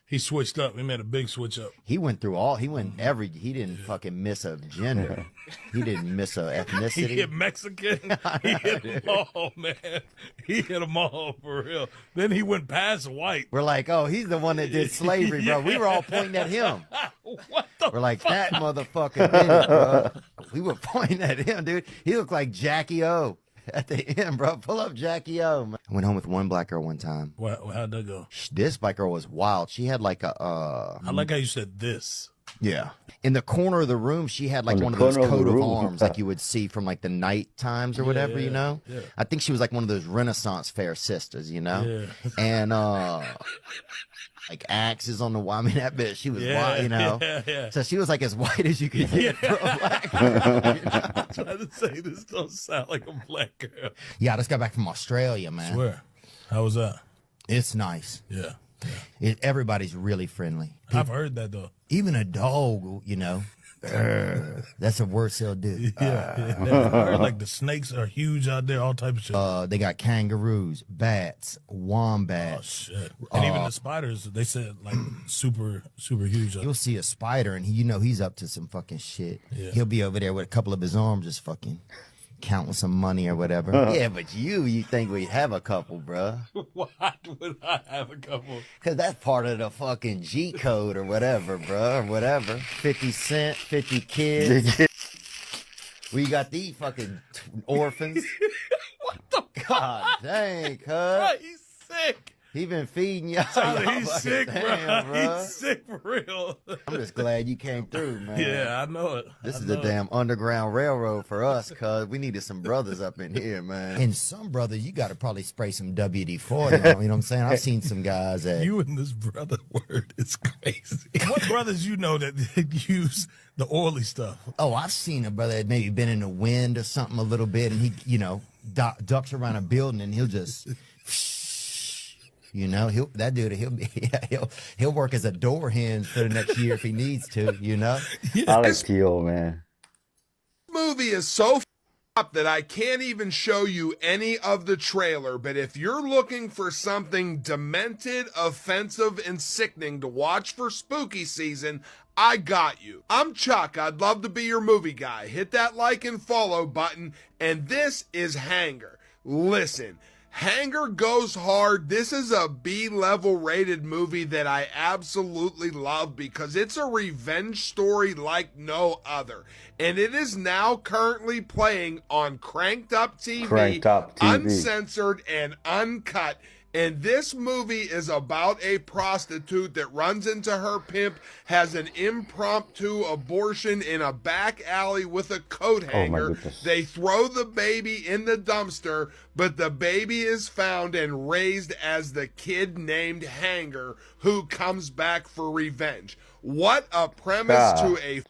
He switched up. He made a big switch up. He went through all. He didn't fucking miss a gender. He didn't miss a ethnicity. He hit Mexican. He hit them all, man. He hit them all for real. Then he went past white. We're like, oh, he's the one that did slavery, bro. We were all pointing at him. What the We're like, that motherfucker did it, bro. We were pointing at him, dude. He looked like Jackie O at the end, bro. Pull up Jackie O, man. I went home with one black girl one time. How'd that go? This black girl was wild. She had like a I like how you said this. Yeah. In the corner of the room, she had like one of those coat of arms like you would see from like the night times or whatever, you know? Yeah. I think she was like one of those Renaissance fair sisters, you know? Yeah. And like axes on the wall. I mean, that bitch, she was white, you know? Yeah. So she was like as white as you could get for a black girl. I'm trying to say this don't sound like a black girl. Yeah, I just got back from Australia, man. Swear. How was that? It's nice. Yeah. Everybody's really friendly. I've heard that though. Even a dog, you know. That's a word they'll do. Yeah. I heard like the snakes are huge out there, all types of shit. They got kangaroos, bats, wombats. Oh shit! And even the spiders, they said like super huge. You'll see a spider, and he's up to some fucking shit. Yeah. He'll be over there with a couple of his arms, just fucking counting some money or whatever. Yeah, but you think we have a couple, bruh? Why would I have a couple? Because that's part of the fucking G code or whatever, bruh, or whatever. 50 Cent, 50 kids. We got these fucking orphans. What the God dang, cuz. He's sick. He been feeding y'all. He's sick, damn, bro. He's sick for real. I'm just glad you came through, man. Yeah, I know it. This is a damn underground railroad for us, cuz we needed some brothers up in here, man. And some brothers, you got to probably spray some WD-40 on, you know what I'm saying? I've seen some guys that... You and this brother word is crazy. What brothers you know that use the oily stuff? Oh, I've seen a brother that maybe been in the wind or something a little bit, and he, ducks around a building, and he'll just... You know, he'll work as a door hinge for the next year if he needs to, you know? Alex Keogh, man. Movie is so that I can't even show you any of the trailer, but if you're looking for something demented, offensive, and sickening to watch for spooky season, I got you. I'm Chuck. I'd love to be your movie guy. Hit that like and follow button, and this is Hanger. Listen, Hanger goes hard. This is a B-level rated movie that I absolutely love because it's a revenge story like no other. And it is now currently playing on Cranked Up TV, uncensored and uncut. And this movie is about a prostitute that runs into her pimp, has an impromptu abortion in a back alley with a coat hanger. They throw the baby in the dumpster, but the baby is found and raised as the kid named Hanger, who comes back for revenge. What a premise to a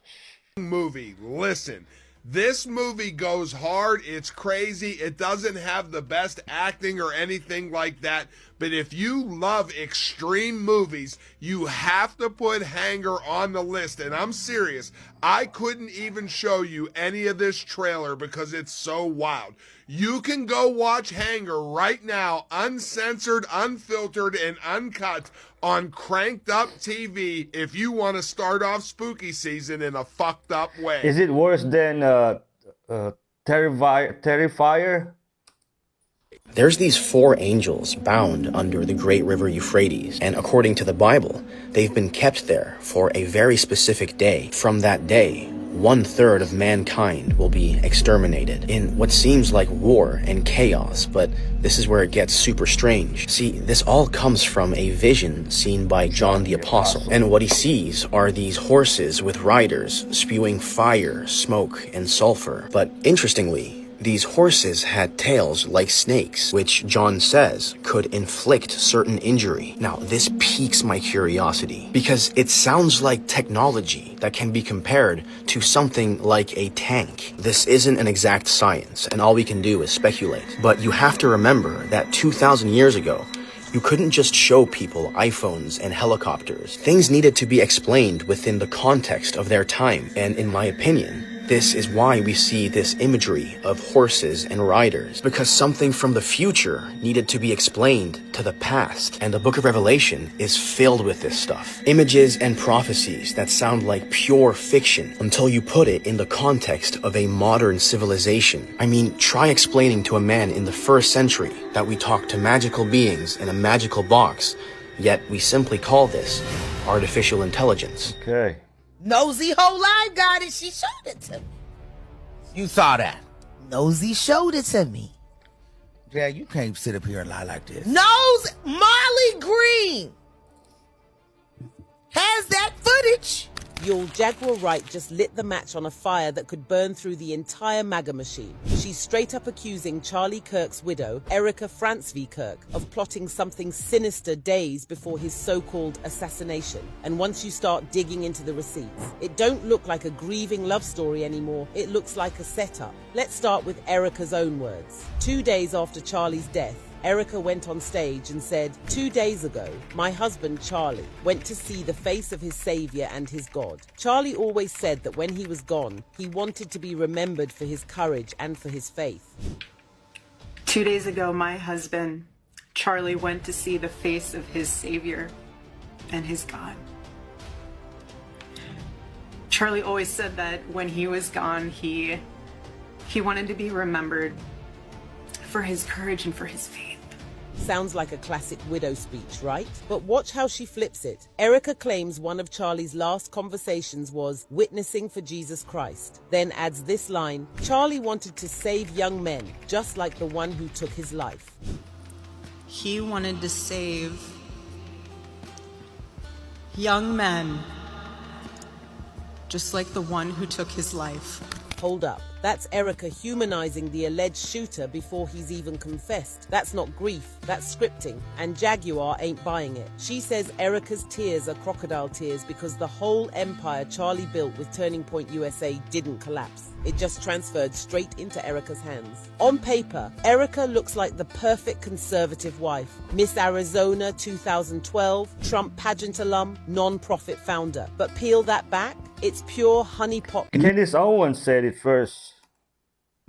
movie. Listen. This movie goes hard. It's crazy. It doesn't have the best acting or anything like that. But if you love extreme movies, you have to put Hanger on the list. And I'm serious. I couldn't even show you any of this trailer because it's so wild. You can go watch Hanger right now, uncensored, unfiltered, and uncut on Cranked Up TV if you want to start off spooky season in a fucked up way. Is it worse than Terrifier? There's these 4 angels bound under the great river Euphrates, and according to the Bible, they've been kept there for a very specific day. From that day, 1/3 of mankind will be exterminated in what seems like war and chaos, but this is where it gets super strange. See, this all comes from a vision seen by John the Apostle, and what he sees are these horses with riders spewing fire, smoke, and sulfur. But interestingly, these horses had tails like snakes, which John says could inflict certain injury. Now, this piques my curiosity because it sounds like technology that can be compared to something like a tank. This isn't an exact science, and all we can do is speculate. But you have to remember that 2,000 years ago, you couldn't just show people iPhones and helicopters. Things needed to be explained within the context of their time, and in my opinion, this is why we see this imagery of horses and riders, because something from the future needed to be explained to the past, and the book of Revelation is filled with this stuff. Images and prophecies that sound like pure fiction until you put it in the context of a modern civilization. I mean, try explaining to a man in the 1st century that we talk to magical beings in a magical box, yet we simply call this artificial intelligence. Okay. Nosy whole life got it. She showed it to me. You saw that? Nosy showed it to me. Yeah, you can't sit up here and lie like this. Molly Green has that footage. Your Jaguar Wright just lit the match on a fire that could burn through the entire MAGA machine. She's straight up accusing Charlie Kirk's widow, Erica Frantz v. Kirk, of plotting something sinister days before his so-called assassination. And once you start digging into the receipts, it don't look like a grieving love story anymore. It looks like a setup. Let's start with Erica's own words. 2 days after Charlie's death, Erica went on stage and said, 2 days ago, my husband Charlie went to see the face of his savior and his God. Charlie always said that when he was gone, he wanted to be remembered for his courage and for his faith. 2 days ago, my husband Charlie went to see the face of his savior and his God. Charlie always said that when he was gone, he wanted to be remembered for his courage and for his faith. Sounds like a classic widow speech, right? But watch how she flips it. Erica claims one of Charlie's last conversations was witnessing for Jesus Christ. Then adds this line, Charlie wanted to save young men, just like the one who took his life. He wanted to save young men, just like the one who took his life. Hold up. That's Erica humanizing the alleged shooter before he's even confessed. That's not grief, that's scripting, and Jaguar ain't buying it. She says Erica's tears are crocodile tears because the whole empire Charlie built with Turning Point USA didn't collapse. It just transferred straight into Erica's hands. On paper, Erica looks like the perfect conservative wife. Miss Arizona 2012, Trump pageant alum, non-profit founder. But peel that back, it's pure honeypot. Candace Owens said it first.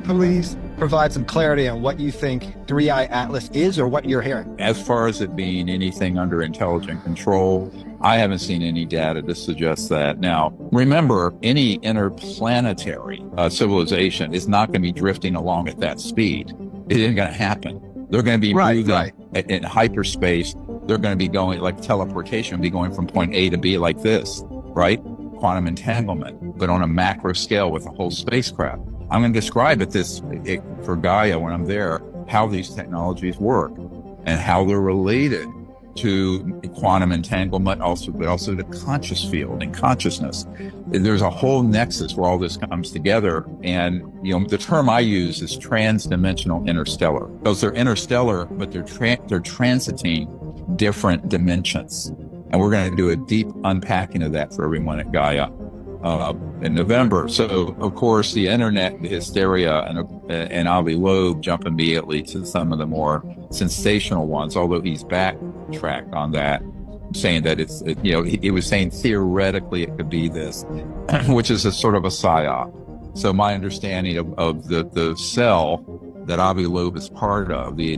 Please provide some clarity on what you think Three-Eye Atlas is or what you're hearing. As far as it being anything under intelligent control, I haven't seen any data to suggest that. Now, remember, any interplanetary civilization is not going to be drifting along at that speed. It isn't going to happen. They're going to be moving in hyperspace. They're going to be going, like teleportation, be going from point A to B like this, right? Quantum entanglement, but on a macro scale with a whole spacecraft. I'm going to describe for Gaia when I'm there, how these technologies work and how they're related to quantum entanglement, but also to conscious field and consciousness. There's a whole nexus where all this comes together. And, the term I use is transdimensional interstellar. Because they're interstellar, but they're transiting different dimensions. And we're going to do a deep unpacking of that for everyone at Gaia in November. So, of course, the internet, the hysteria, and Avi Loeb jump immediately to some of the more sensational ones, although he's backtracked on that, saying that he was saying theoretically it could be this, which is a sort of a psyop. So my understanding of the cell that Avi Loeb is part of, the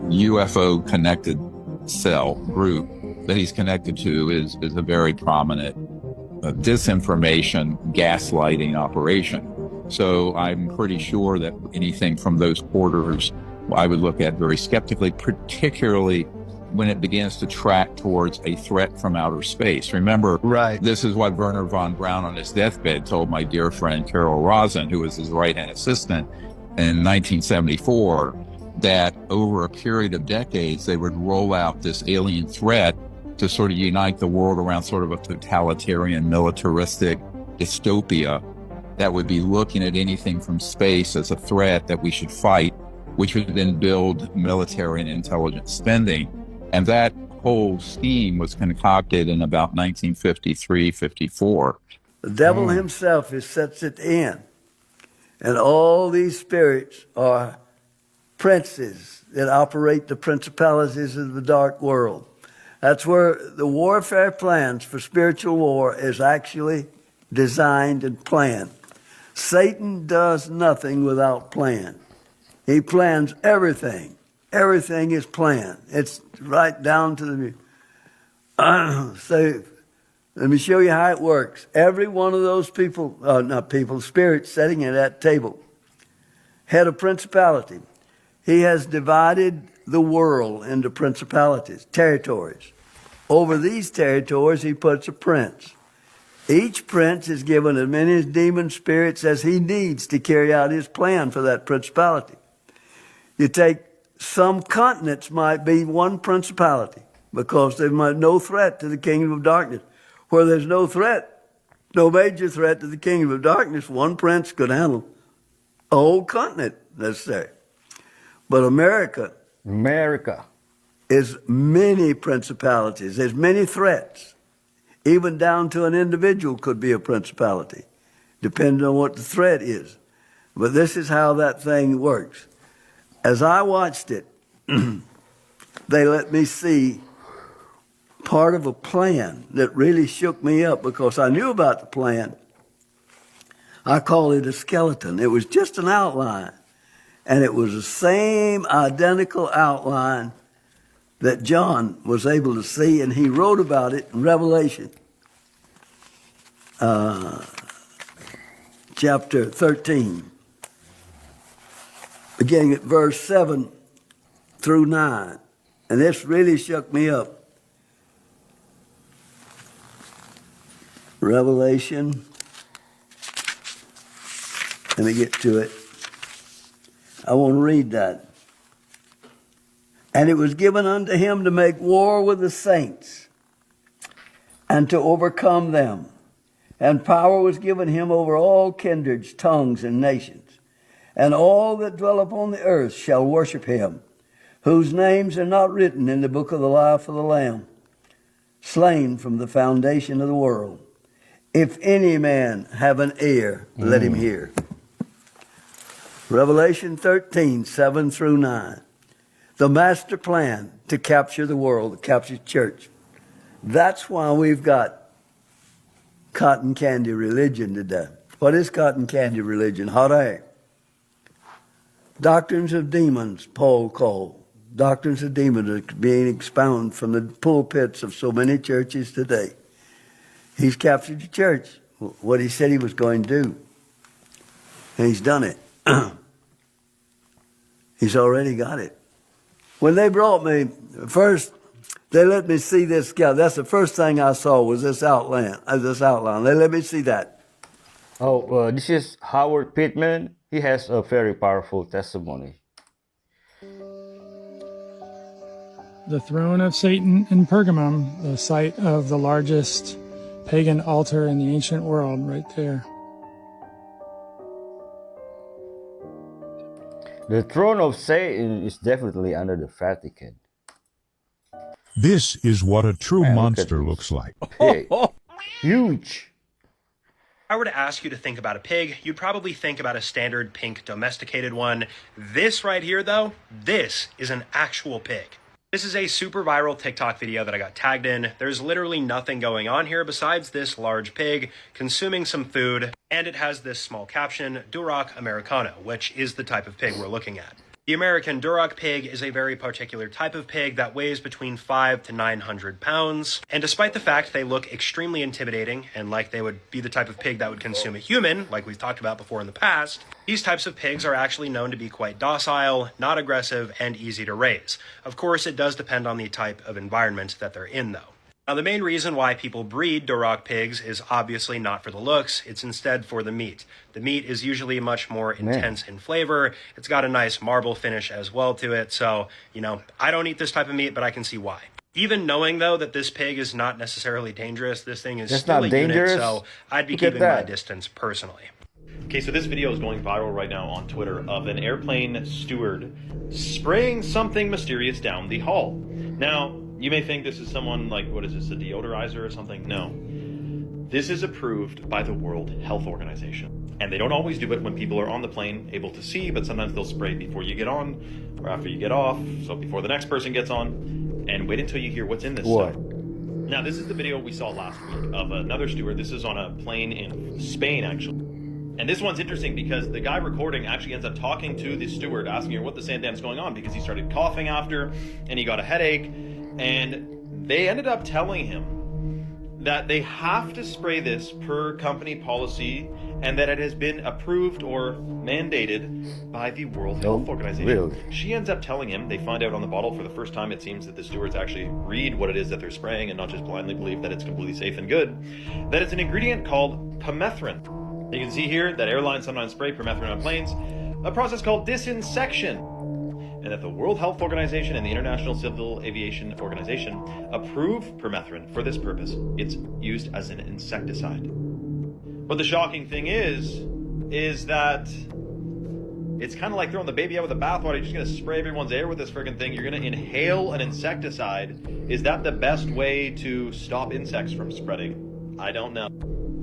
UFO connected cell group that he's connected to is a very prominent disinformation, gaslighting operation. So I'm pretty sure that anything from those quarters I would look at very skeptically, particularly when it begins to track towards a threat from outer space. Remember, this is what Werner von Braun on his deathbed told my dear friend Carol Rosen, who was his right-hand assistant in 1974, that over a period of decades, they would roll out this alien threat to sort of unite the world around sort of a totalitarian, militaristic dystopia that would be looking at anything from space as a threat that we should fight, which would then build military and intelligence spending. And that whole scheme was concocted in about 1953, 54. The devil himself sits at the end. And all these spirits are princes that operate the principalities of the dark world. That's where the warfare plans for spiritual war is actually designed and planned. Satan does nothing without plan. He plans everything. Everything is planned. It's right down to the... So let me show you how it works. Every one of those people, spirits sitting at that table, head of principality. He has divided the world into principalities, territories. Over these territories, he puts a prince. Each prince is given as many demon spirits as he needs to carry out his plan for that principality. You take some continents might be one principality because there might no threat to the kingdom of darkness. Where there's no threat, no major threat to the kingdom of darkness, one prince could handle a whole continent, let's say. But America is many principalities. There's many threats. Even down to an individual could be a principality, depending on what the threat is. But this is how that thing works. As I watched it, they let me see part of a plan that really shook me up because I knew about the plan. I call it a skeleton. It was just an outline. And it was the same identical outline that John was able to see, and he wrote about it in Revelation chapter 13, beginning at verse 7 through 9. And this really shook me up. Revelation, let me get to it. I want to read that. And it was given unto him to make war with the saints and to overcome them. And power was given him over all kindreds, tongues, and nations. And all that dwell upon the earth shall worship him, whose names are not written in the book of the life of the Lamb, slain from the foundation of the world. If any man have an ear, let him hear. Revelation 13, 7 through 9. The master plan to capture the world, to capture the church. That's why we've got cotton candy religion today. What is cotton candy religion? Hot air. Doctrines of demons, Paul called. Doctrines of demons are being expounded from the pulpits of so many churches today. He's captured the church, what he said he was going to do. And he's done it. He's already got it. When they brought me, first, they let me see this guy. That's the first thing I saw was this outline. They let me see that. Oh, this is Howard Pittman. He has a very powerful testimony. The throne of Satan in Pergamum, the site of the largest pagan altar in the ancient world, right there. The throne of Satan is definitely under the Vatican. This is what a true monster looks like. Pig. Huge. If I were to ask you to think about a pig, you'd probably think about a standard pink domesticated one. This right here, though, this is an actual pig. This is a super viral TikTok video that I got tagged in. There's literally nothing going on here besides this large pig consuming some food, and it has this small caption, Duroc Americano, which is the type of pig we're looking at. The American Duroc pig is a very particular type of pig that weighs between 500 to 900 pounds. And despite the fact they look extremely intimidating and like they would be the type of pig that would consume a human, like we've talked about before in the past, these types of pigs are actually known to be quite docile, not aggressive, and easy to raise. Of course, it does depend on the type of environment that they're in, though. Now, the main reason why people breed Duroc pigs is obviously not for the looks, it's instead for the meat. The meat is usually much more intense in flavor. It's got a nice marble finish as well to it. So, I don't eat this type of meat, but I can see why. Even knowing, though, that this pig is not necessarily dangerous, this thing is still a unit, so I'd be keeping my distance personally. Okay, so this video is going viral right now on Twitter of an airplane steward spraying something mysterious down the hall. Now, you may think this is someone like, what is this, a deodorizer or something? No. This is approved by the World Health Organization. And they don't always do it when people are on the plane able to see, but sometimes they'll spray before you get on or after you get off, so before the next person gets on. And wait until you hear what's in this stuff. Now, this is the video we saw last week of another steward. This is on a plane in Spain, actually. And this one's interesting because the guy recording actually ends up talking to the steward, asking her what the sandam's going on, because he started coughing after, and he got a headache. And they ended up telling him that they have to spray this per company policy and that it has been approved or mandated by the World Health Organization. Really? She ends up telling him, they find out on the bottle for the first time, it seems that the stewards actually read what it is that they're spraying and not just blindly believe that it's completely safe and good, that it's an ingredient called permethrin. You can see here that airlines sometimes spray permethrin on planes, a process called disinsection. And that the World Health Organization and the International Civil Aviation Organization approve permethrin for this purpose. It's used as an insecticide. But the shocking thing is that it's kind of like throwing the baby out with the bathwater. You're just going to spray everyone's air with this friggin' thing. You're going to inhale an insecticide. Is that the best way to stop insects from spreading? I don't know.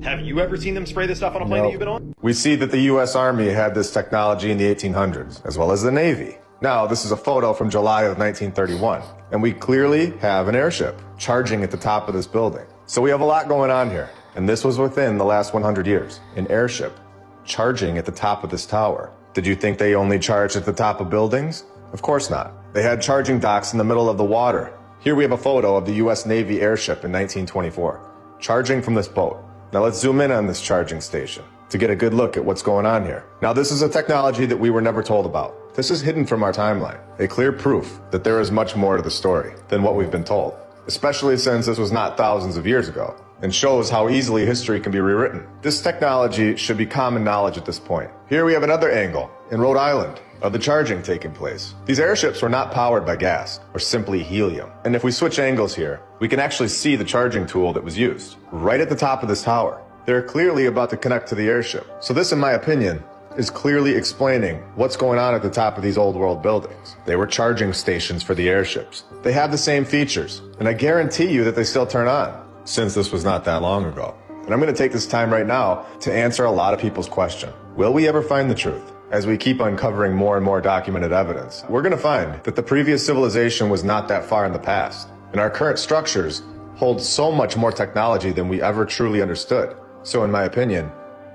Have you ever seen them spray this stuff on a plane that you've been on? We see that the U.S. Army had this technology in the 1800s, as well as the Navy. Now, this is a photo from July of 1931, and we clearly have an airship charging at the top of this building. So we have a lot going on here, and this was within the last 100 years. An airship charging at the top of this tower. Did you think they only charged at the top of buildings? Of course not. They had charging docks in the middle of the water. Here we have a photo of the U.S. Navy airship in 1924, charging from this boat. Now let's zoom in on this charging station to get a good look at what's going on here. Now, this is a technology that we were never told about. This is hidden from our timeline, a clear proof that there is much more to the story than what we've been told, especially since this was not thousands of years ago, and shows how easily history can be rewritten. This technology should be common knowledge at this point. Here we have another angle in Rhode Island of the charging taking place. These airships were not powered by gas or simply helium. And if we switch angles here, we can actually see the charging tool that was used right at the top of this tower. They're clearly about to connect to the airship. So this, in my opinion, is clearly explaining what's going on at the top of these old world buildings. They were charging stations for the airships. They have the same features, and I guarantee you that they still turn on, since this was not that long ago. And I'm going to take this time right now to answer a lot of people's question. Will we ever find the truth? As we keep uncovering more and more documented evidence, we're going to find that the previous civilization was not that far in the past, and our current structures hold so much more technology than we ever truly understood. So in my opinion,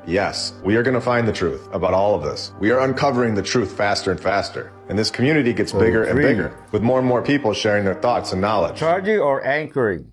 Yes, we are going to find the truth about all of this. We are uncovering the truth faster and faster. And this community gets bigger and bigger, with more and more people sharing their thoughts and knowledge. Charging or anchoring?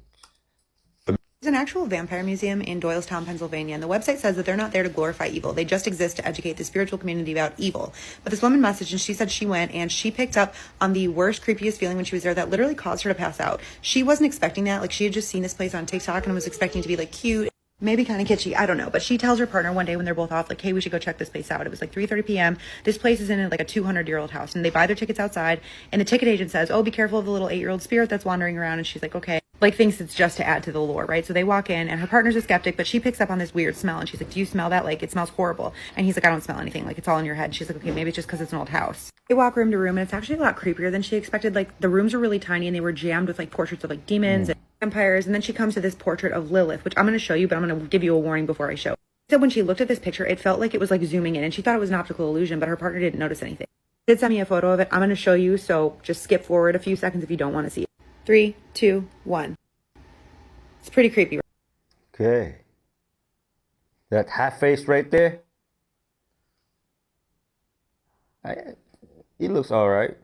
There's an actual vampire museum in Doylestown, Pennsylvania, and the website says that they're not there to glorify evil. They just exist to educate the spiritual community about evil. But this woman messaged, and she said she went, and she picked up on the worst, creepiest feeling when she was there that literally caused her to pass out. She wasn't expecting that. Like, she had just seen this place on TikTok and was expecting to be, like, cute, maybe kind of kitschy, I don't know. But she tells her partner one day when they're both off, like, hey, we should go check this place out. It was like 3:30 p.m. This place is in like a 200-year-old house, and they buy their tickets outside, and the ticket agent says, oh, be careful of the little 8-year-old spirit that's wandering around. And she's like, okay, like, thinks it's just to add to the lore, right? So they walk in, and her partner's a skeptic, but she picks up on this weird smell, and she's like, do you smell that? Like, it smells horrible. And he's like, I don't smell anything. Like, it's all in your head. And she's like, okay, maybe it's just because it's an old house. They walk room to room, and it's actually a lot creepier than she expected. Like, the rooms are really tiny, and they were jammed with like portraits of like demons and vampires. And then she comes to this portrait of Lilith, which I'm going to show you, but I'm going to give you a warning before I show. So when she looked at this picture, it felt like it was like zooming in, and she thought it was an optical illusion, but her partner didn't notice anything. She did send me a photo of it. I'm going to show you, so just skip forward a few seconds if you don't want to see it. 3, 2, 1. It's pretty creepy. Okay. That half face right there. He looks all right.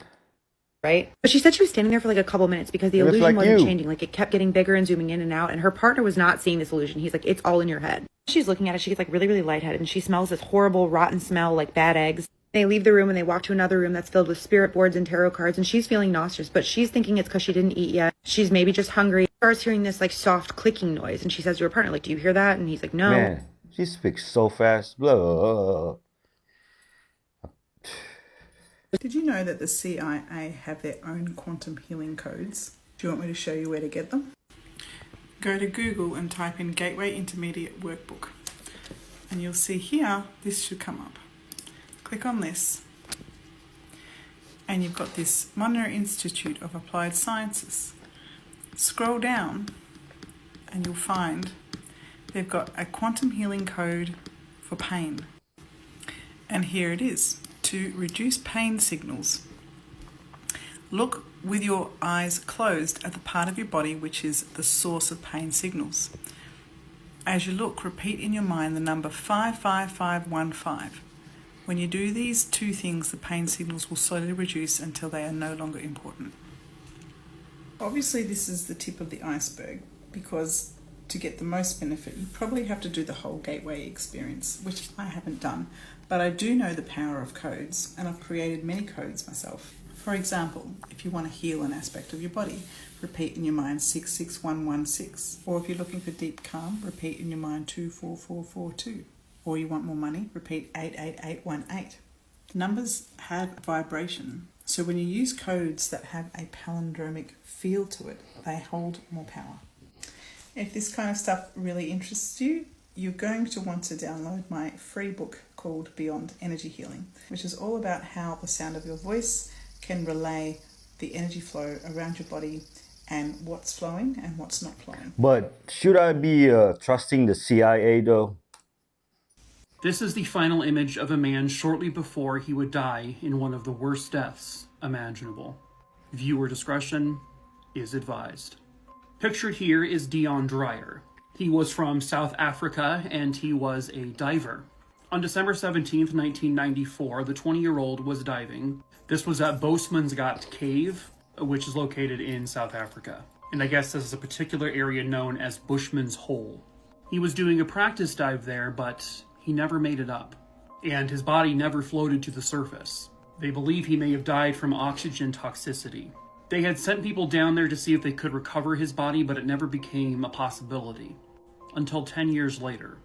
Right? But she said she was standing there for like a couple minutes because the It looks illusion like wasn't you. changing. Like, it kept getting bigger and zooming in and out, and her partner was not seeing this illusion. He's like, it's all in your head. She's looking at it. She gets like really, really lightheaded, and she smells this horrible, rotten smell like bad eggs. They leave the room and they walk to another room that's filled with spirit boards and tarot cards, and she's feeling nauseous, but she's thinking it's because she didn't eat yet. She's maybe just hungry. She starts hearing this like soft clicking noise, and she says to her partner, like, do you hear that? And he's like, no. Man, she speaks so fast. Blah. Did you know that the CIA have their own quantum healing codes? Do you want me to show you where to get them? Go to Google and type in Gateway Intermediate Workbook. And you'll see here, this should come up. Click on this. And you've got this Monroe Institute of Applied Sciences. Scroll down and you'll find they've got a quantum healing code for pain. And here it is. To reduce pain signals, look with your eyes closed at the part of your body which is the source of pain signals. As you look, repeat in your mind the number 55515. When you do these two things, the pain signals will slowly reduce until they are no longer important. Obviously, this is the tip of the iceberg, because to get the most benefit, you probably have to do the whole Gateway experience, which I haven't done. But I do know the power of codes, and I've created many codes myself. For example, if you want to heal an aspect of your body, repeat in your mind 66116. Or if you're looking for deep calm, repeat in your mind 24442. Or you want more money, repeat 88818. Numbers have vibration, so when you use codes that have a palindromic feel to it, they hold more power. If this kind of stuff really interests you, you're going to want to download my free book called Beyond Energy Healing, which is all about how the sound of your voice can relay the energy flow around your body and what's flowing and what's not flowing. But should I be trusting the CIA though? This is the final image of a man shortly before he would die in one of the worst deaths imaginable. Viewer discretion is advised. Pictured here is Dion Dreyer. He was from South Africa and he was a diver. On December 17th, 1994, the 20-year-old was diving. This was at Boesmansgat Cave, which is located in South Africa. And I guess this is a particular area known as Bushman's Hole. He was doing a practice dive there, but he never made it up. And his body never floated to the surface. They believe he may have died from oxygen toxicity. They had sent people down there to see if they could recover his body, but it never became a possibility. Until 10 years later.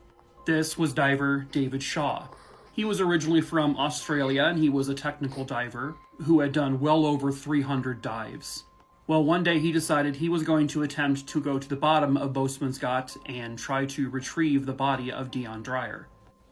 This was diver David Shaw. He was originally from Australia, and he was a technical diver who had done well over 300 dives. Well, one day he decided he was going to attempt to go to the bottom of Boesmansgat and try to retrieve the body of Dion Dreyer.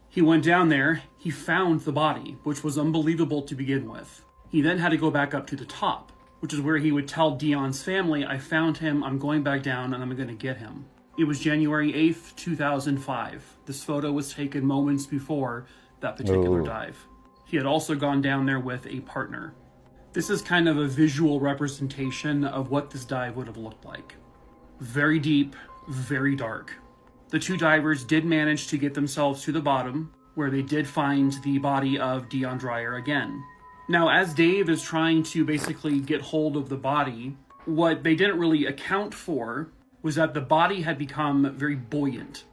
He went down there, he found the body, which was unbelievable to begin with. He then had to go back up to the top, which is where he would tell Dion's family, I found him, I'm going back down, and I'm going to get him. It was January 8th, 2005. This photo was taken moments before that particular dive. He had also gone down there with a partner. This is kind of a visual representation of what this dive would have looked like. Very deep, very dark. The two divers did manage to get themselves to the bottom, where they did find the body of Dion Dreyer again. Now, as Dave is trying to basically get hold of the body, what they didn't really account for was that the body had become very buoyant.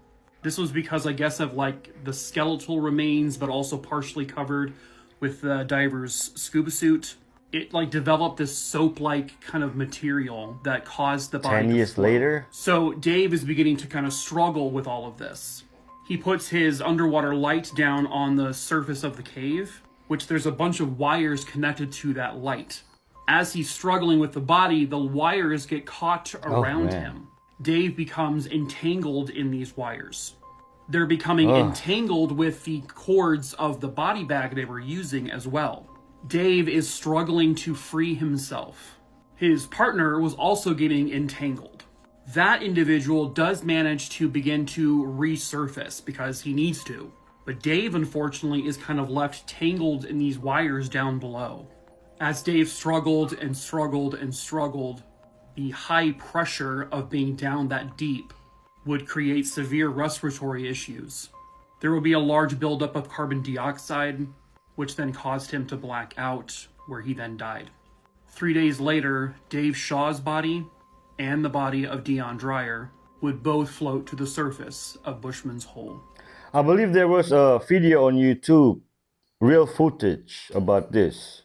This was because, I guess, of like the skeletal remains, but also partially covered with the diver's scuba suit. It like developed this soap-like kind of material that caused the body 10 years later? So Dave is beginning to kind of struggle with all of this. He puts his underwater light down on the surface of the cave, which there's a bunch of wires connected to that light. As he's struggling with the body, the wires get caught around him. Dave becomes entangled in these wires. They're becoming entangled with the cords of the body bag they were using as well. Dave is struggling to free himself. His partner was also getting entangled. That individual does manage to begin to resurface because he needs to. But Dave, unfortunately, is kind of left tangled in these wires down below. As Dave struggled and struggled and struggled, the high pressure of being down that deep would create severe respiratory issues. There would be a large buildup of carbon dioxide, which then caused him to black out, where he then died. 3 days later, Dave Shaw's body and the body of Dion Dreyer would both float to the surface of Bushman's Hole. I believe there was a video on YouTube, real footage about this.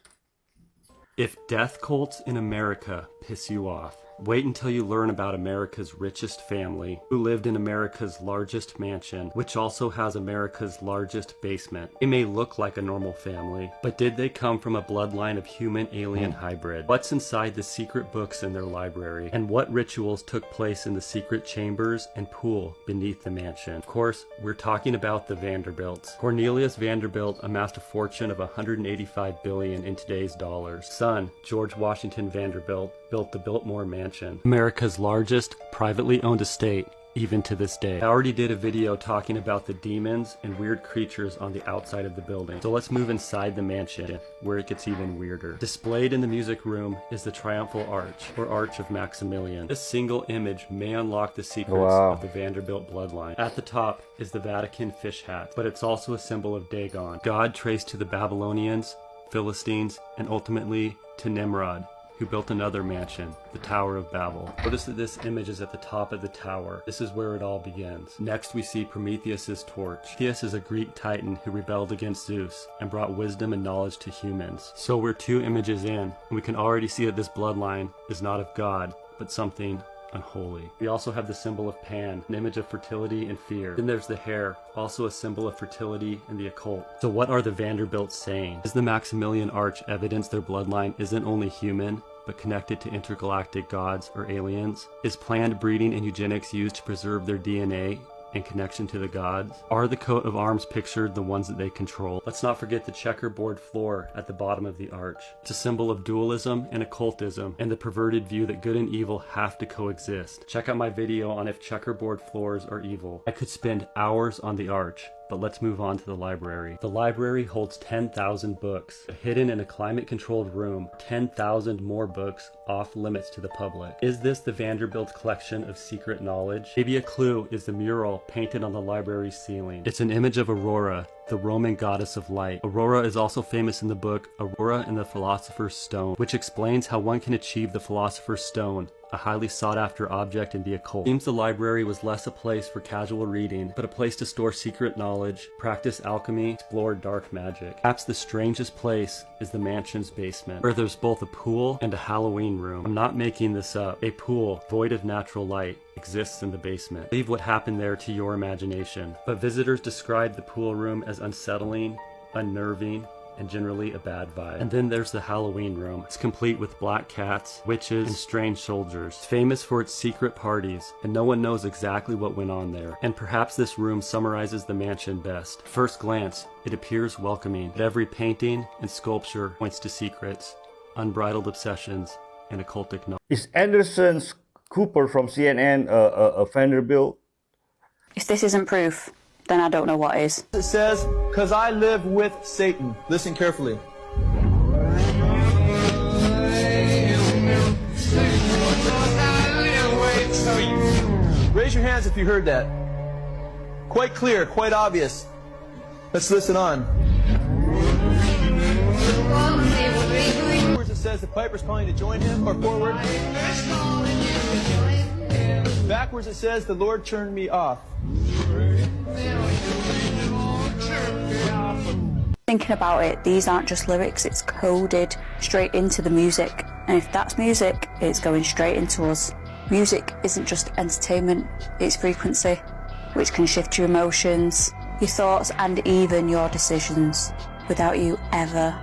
If death cults in America piss you off, wait until you learn about America's richest family, who lived in America's largest mansion, which also has America's largest basement. They may look like a normal family, but did they come from a bloodline of human-alien hybrid? What's inside the secret books in their library? And what rituals took place in the secret chambers and pool beneath the mansion? Of course, we're talking about the Vanderbilts. Cornelius Vanderbilt amassed a fortune of $185 billion in today's dollars. Son, George Washington Vanderbilt, built the Biltmore Mansion, America's largest privately owned estate, even to this day. I already did a video talking about the demons and weird creatures on the outside of the building. So let's move inside the mansion, where it gets even weirder. Displayed in the music room is the Triumphal Arch, or Arch of Maximilian. This single image may unlock the secrets of the Vanderbilt bloodline. At the top is the Vatican fish hat, but it's also a symbol of Dagon, god traced to the Babylonians, Philistines, and ultimately to Nimrod, who built another mansion, the Tower of Babel. Notice that this image is at the top of the tower. This is where it all begins. Next we see Prometheus's torch. Prometheus is a Greek titan who rebelled against Zeus and brought wisdom and knowledge to humans. So we're 2 images in, and we can already see that this bloodline is not of God, but something unholy. We also have the symbol of Pan, an image of fertility and fear. Then there's the hair, also a symbol of fertility and the occult. So what are the Vanderbilts saying? Is the Maximilian Arch evidence their bloodline isn't only human, but connected to intergalactic gods or aliens? Is planned breeding and eugenics used to preserve their DNA and connection to the gods? Are the coat of arms pictured the ones that they control? Let's not forget the checkerboard floor at the bottom of the arch. It's a symbol of dualism and occultism and the perverted view that good and evil have to coexist. Check out my video on if checkerboard floors are evil. I could spend hours on the arch, but let's move on to the library. The library holds 10,000 books. Hidden in a climate-controlled room, 10,000 more books off limits to the public. Is this the Vanderbilt collection of secret knowledge? Maybe a clue is the mural painted on the library's ceiling. It's an image of Aurora, the Roman goddess of light. Aurora is also famous in the book Aurora and the Philosopher's Stone, which explains how one can achieve the Philosopher's Stone, a highly sought-after object in the occult. Seems the library was less a place for casual reading, but a place to store secret knowledge, practice alchemy, explore dark magic. Perhaps the strangest place is the mansion's basement, where there's both a pool and a Halloween room. I'm not making this up. A pool, void of natural light, exists in the basement. Leave what happened there to your imagination. But visitors describe the pool room as unsettling, unnerving, and generally a bad vibe. And then there's the Halloween room. It's complete with black cats, witches, and strange soldiers. It's famous for its secret parties, and no one knows exactly what went on there. And perhaps this room summarizes the mansion best. At first glance, it appears welcoming, but every painting and sculpture points to secrets, unbridled obsessions, and occultic knowledge. Is Anderson Cooper from CNN a Vanderbilt? If this isn't proof, then I don't know what is. It says, "'Cause I live with Satan." Listen carefully. Raise your hands if you heard that. Quite clear, quite obvious. Let's listen on. Backwards it says the piper's calling to join him, or forward. Backwards it says the Lord turned me off. Thinking about it, these aren't just lyrics, it's coded straight into the music. And if that's music, it's going straight into us. Music isn't just entertainment, it's frequency, which can shift your emotions, your thoughts, and even your decisions without you ever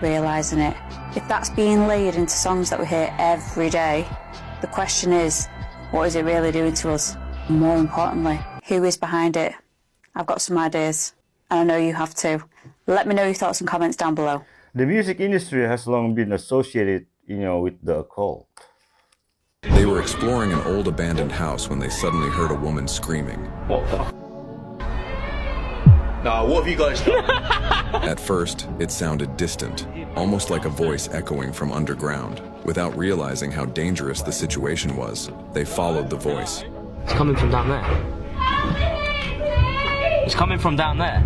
realising it. If that's being layered into songs that we hear every day, the question is, what is it really doing to us? And more importantly, who is behind it? I've got some ideas, and I know you have too. Let me know your thoughts and comments down below. The music industry has long been associated, with the occult. They were exploring an old abandoned house when they suddenly heard a woman screaming. What the? Nah, what have you guys done? At first, it sounded distant, almost like a voice echoing from underground. Without realizing how dangerous the situation was, they followed the voice. It's coming from down there. It's coming from down there.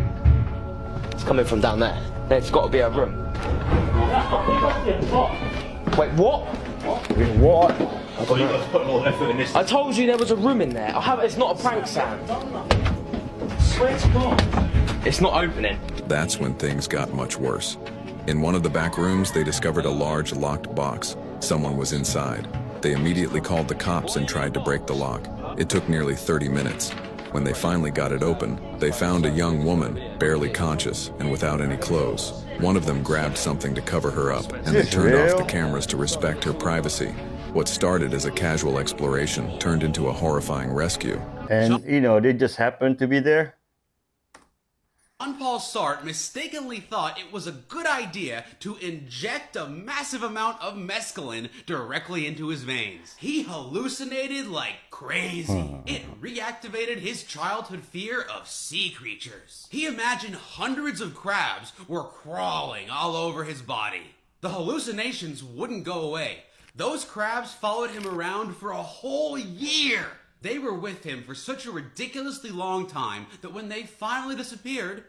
It's coming from down there. There's got to be a room. Wait, what? What? I thought you guys put more effort in this. I told you there was a room in there. It's not a prank, Sam. Swear to God. It's not opening. That's when things got much worse. In one of the back rooms, they discovered a large locked box. Someone was inside. They immediately called the cops and tried to break the lock. It took nearly 30 minutes. When they finally got it open, they found a young woman, barely conscious and without any clothes. One of them grabbed something to cover her up, and they turned off the cameras to respect her privacy. What started as a casual exploration turned into a horrifying rescue. And, they just happened to be there. Jean-Paul Sartre mistakenly thought it was a good idea to inject a massive amount of mescaline directly into his veins. He hallucinated like crazy. It reactivated his childhood fear of sea creatures. He imagined hundreds of crabs were crawling all over his body. The hallucinations wouldn't go away. Those crabs followed him around for a whole year. They were with him for such a ridiculously long time that when they finally disappeared,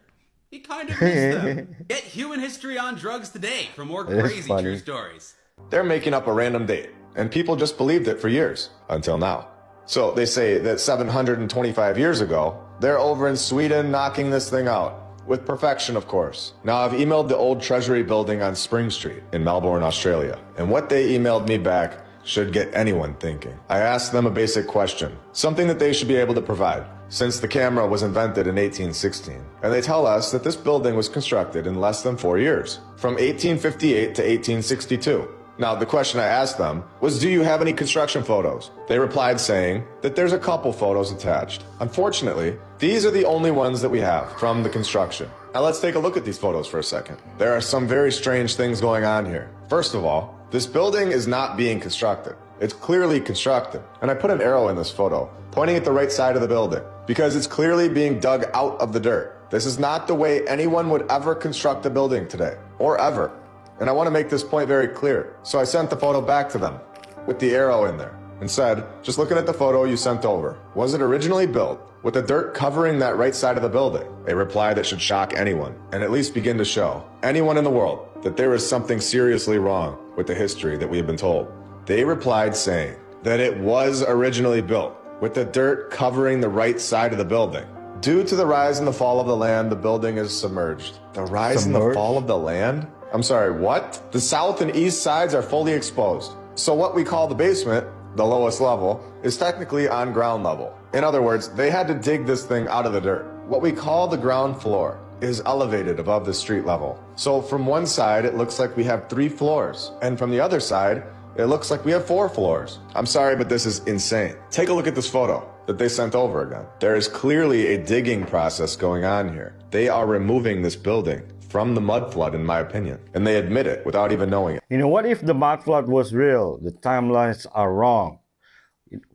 he kind of missed them. Get Human History on Drugs today for more crazy true stories. They're making up a random date, and people just believed it for years, until now. So they say that 725 years ago, they're over in Sweden knocking this thing out. With perfection, of course. Now, I've emailed the old Treasury building on Spring Street in Melbourne, Australia, and what they emailed me back should get anyone thinking. I asked them a basic question, something that they should be able to provide, since the camera was invented in 1816. And they tell us that this building was constructed in less than 4 years, from 1858 to 1862. Now, the question I asked them was, do you have any construction photos? They replied saying that there's a couple photos attached. Unfortunately, these are the only ones that we have from the construction. Now let's take a look at these photos for a second. There are some very strange things going on here. First of all, this building is not being constructed. It's clearly constructed. And I put an arrow in this photo, pointing at the right side of the building, because it's clearly being dug out of the dirt. This is not the way anyone would ever construct a building today, or ever. And I want to make this point very clear. So I sent the photo back to them, with the arrow in there, and said, just looking at the photo you sent over, was it originally built with the dirt covering that right side of the building? A reply that should shock anyone, and at least begin to show anyone in the world that there is something seriously wrong with the history that we have been told. They replied saying that it was originally built with the dirt covering the right side of the building. Due to the rise and the fall of the land, the building is submerged. The rise and the fall of the land? I'm sorry, what? The south and east sides are fully exposed. So what we call the basement, the lowest level, is technically on ground level. In other words, they had to dig this thing out of the dirt. What we call the ground floor is elevated above the street level. So from one side, it looks like we have 3 floors. And from the other side, it looks like we have 4 floors. I'm sorry, but this is insane. Take a look at this photo that they sent over again. There is clearly a digging process going on here. They are removing this building from the mud flood, in my opinion, and they admit it without even knowing it. What if the mud flood was real? The timelines are wrong.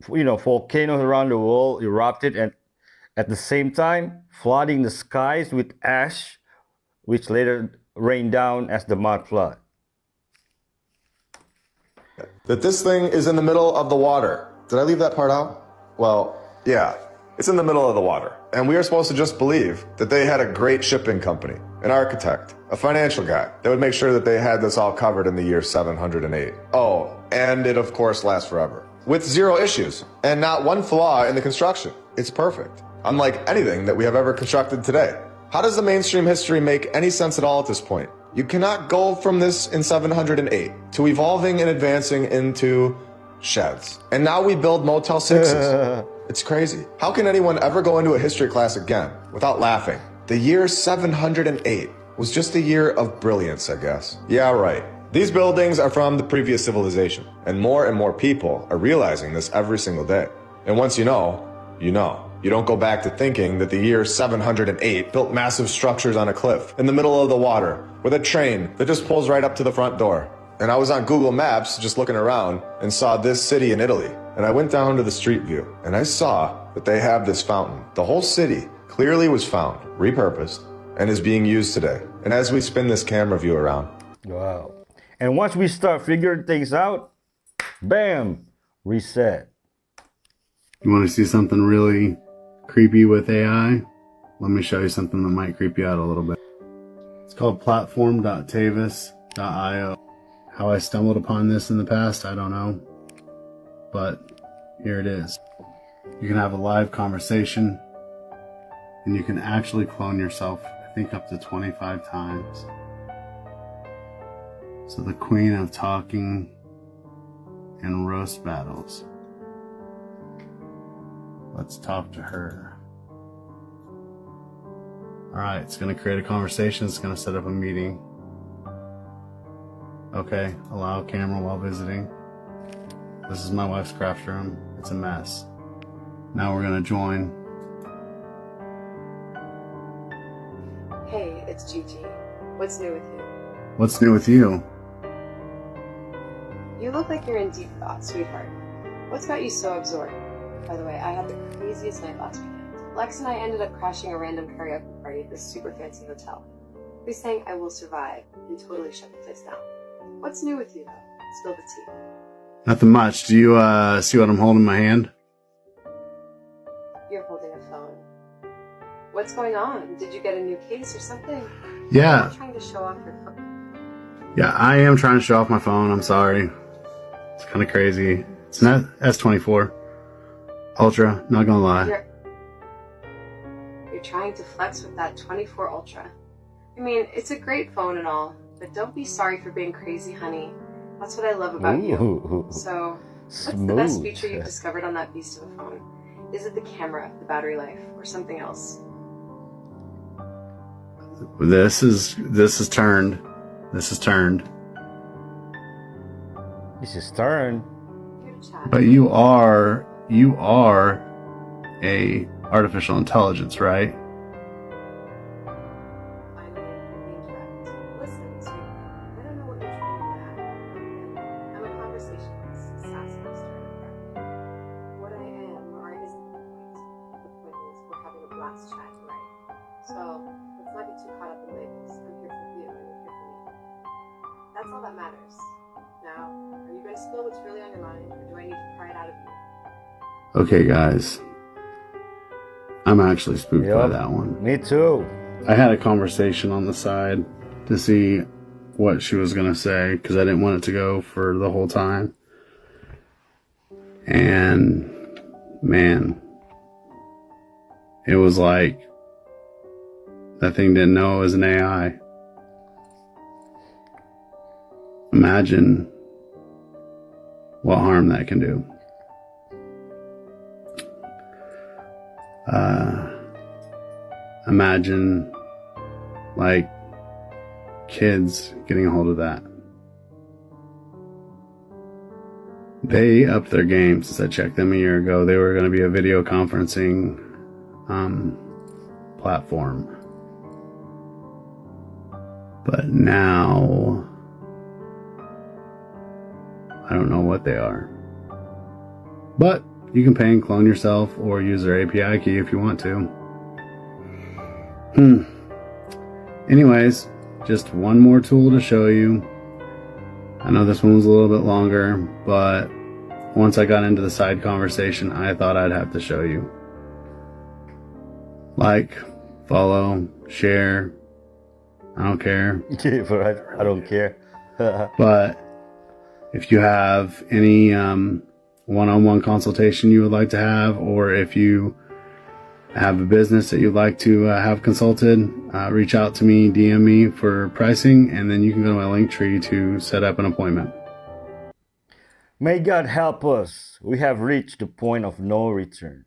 Volcanoes around the world erupted and at the same time flooding the skies with ash, which later rained down as the mud flood. That this thing is in the middle of the water. Did I leave that part out? Well, yeah. It's in the middle of the water. And we are supposed to just believe that they had a great shipping company, an architect, a financial guy that would make sure that they had this all covered in the year 708. Oh, and it of course lasts forever. With 0 issues and not one flaw in the construction. It's perfect. Unlike anything that we have ever constructed today. How does the mainstream history make any sense at all at this point? You cannot go from this in 708 to evolving and advancing into sheds. And now we build Motel 6s. It's crazy. How can anyone ever go into a history class again without laughing? The year 708 was just a year of brilliance, I guess. Yeah, right. These buildings are from the previous civilization, and more people are realizing this every single day. And once you know, you know. You don't go back to thinking that the year 708 built massive structures on a cliff in the middle of the water with a train that just pulls right up to the front door. And I was on Google Maps just looking around and saw this city in Italy. And I went down to the street view and I saw that they have this fountain. The whole city clearly was found, repurposed, and is being used today. And as we spin this camera view around. Wow. And once we start figuring things out, bam, reset. You want to see something really creepy with AI? Let me show you something that might creep you out a little bit. It's called platform.tavis.io. How I stumbled upon this in the past, I don't know. But here it is. You can have a live conversation and you can actually clone yourself, I think up to 25 times. So the queen of talking and roast battles. Let's talk to her. Alright, it's going to create a conversation. It's going to set up a meeting. Okay, allow camera while visiting. This is my wife's craft room. It's a mess. Now we're going to join. Hey, it's Gigi. What's new with you? What's new with you? You look like you're in deep thought, sweetheart. What's got you so absorbed? By the way, I had the craziest night last weekend. Lex and I ended up crashing a random karaoke party at this super fancy hotel. We sang I Will Survive and totally shut the place down. What's new with you, though? Spill the tea. Nothing much. Do you see what I'm holding in my hand? You're holding a phone. What's going on? Did you get a new case or something? Yeah. You're not trying to show off your phone. Yeah, I am trying to show off my phone. I'm sorry. It's kind of crazy. It's an S24 Ultra, not gonna lie. You're trying to flex with that 24 Ultra. I mean, it's a great phone and all, but don't be sorry for being crazy, honey. That's what I love about you. So, what's the best feature you've discovered on that beast of a phone? Is it the camera, the battery life, or something else? This is turned. This is turned. This is turned. But you are a artificial intelligence, right? That's all that matters. Now, are you going to spill what's really on your mind, or do I need to pry it out of you? Okay, guys. I'm actually spooked by that one. Me too. I had a conversation on the side to see what she was going to say, because I didn't want it to go for the whole time. And, man, it was like that thing didn't know it was an AI. Imagine what harm that can do. Imagine, like, kids getting a hold of that. They upped their game since I checked them a year ago. They were going to be a video conferencing platform. But now, I don't know what they are. But you can pay and clone yourself or use their API key if you want to. Anyways, just one more tool to show you. I know this one was a little bit longer, but once I got into the side conversation, I thought I'd have to show you. Like, follow, share. I don't care. I don't care. But if you have any one-on-one consultation you would like to have, or if you have a business that you'd like to have consulted, reach out to me, DM me for pricing, and then you can go to my Linktree to set up an appointment. May God help us. We have reached the point of no return.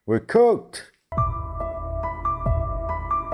We're cooked.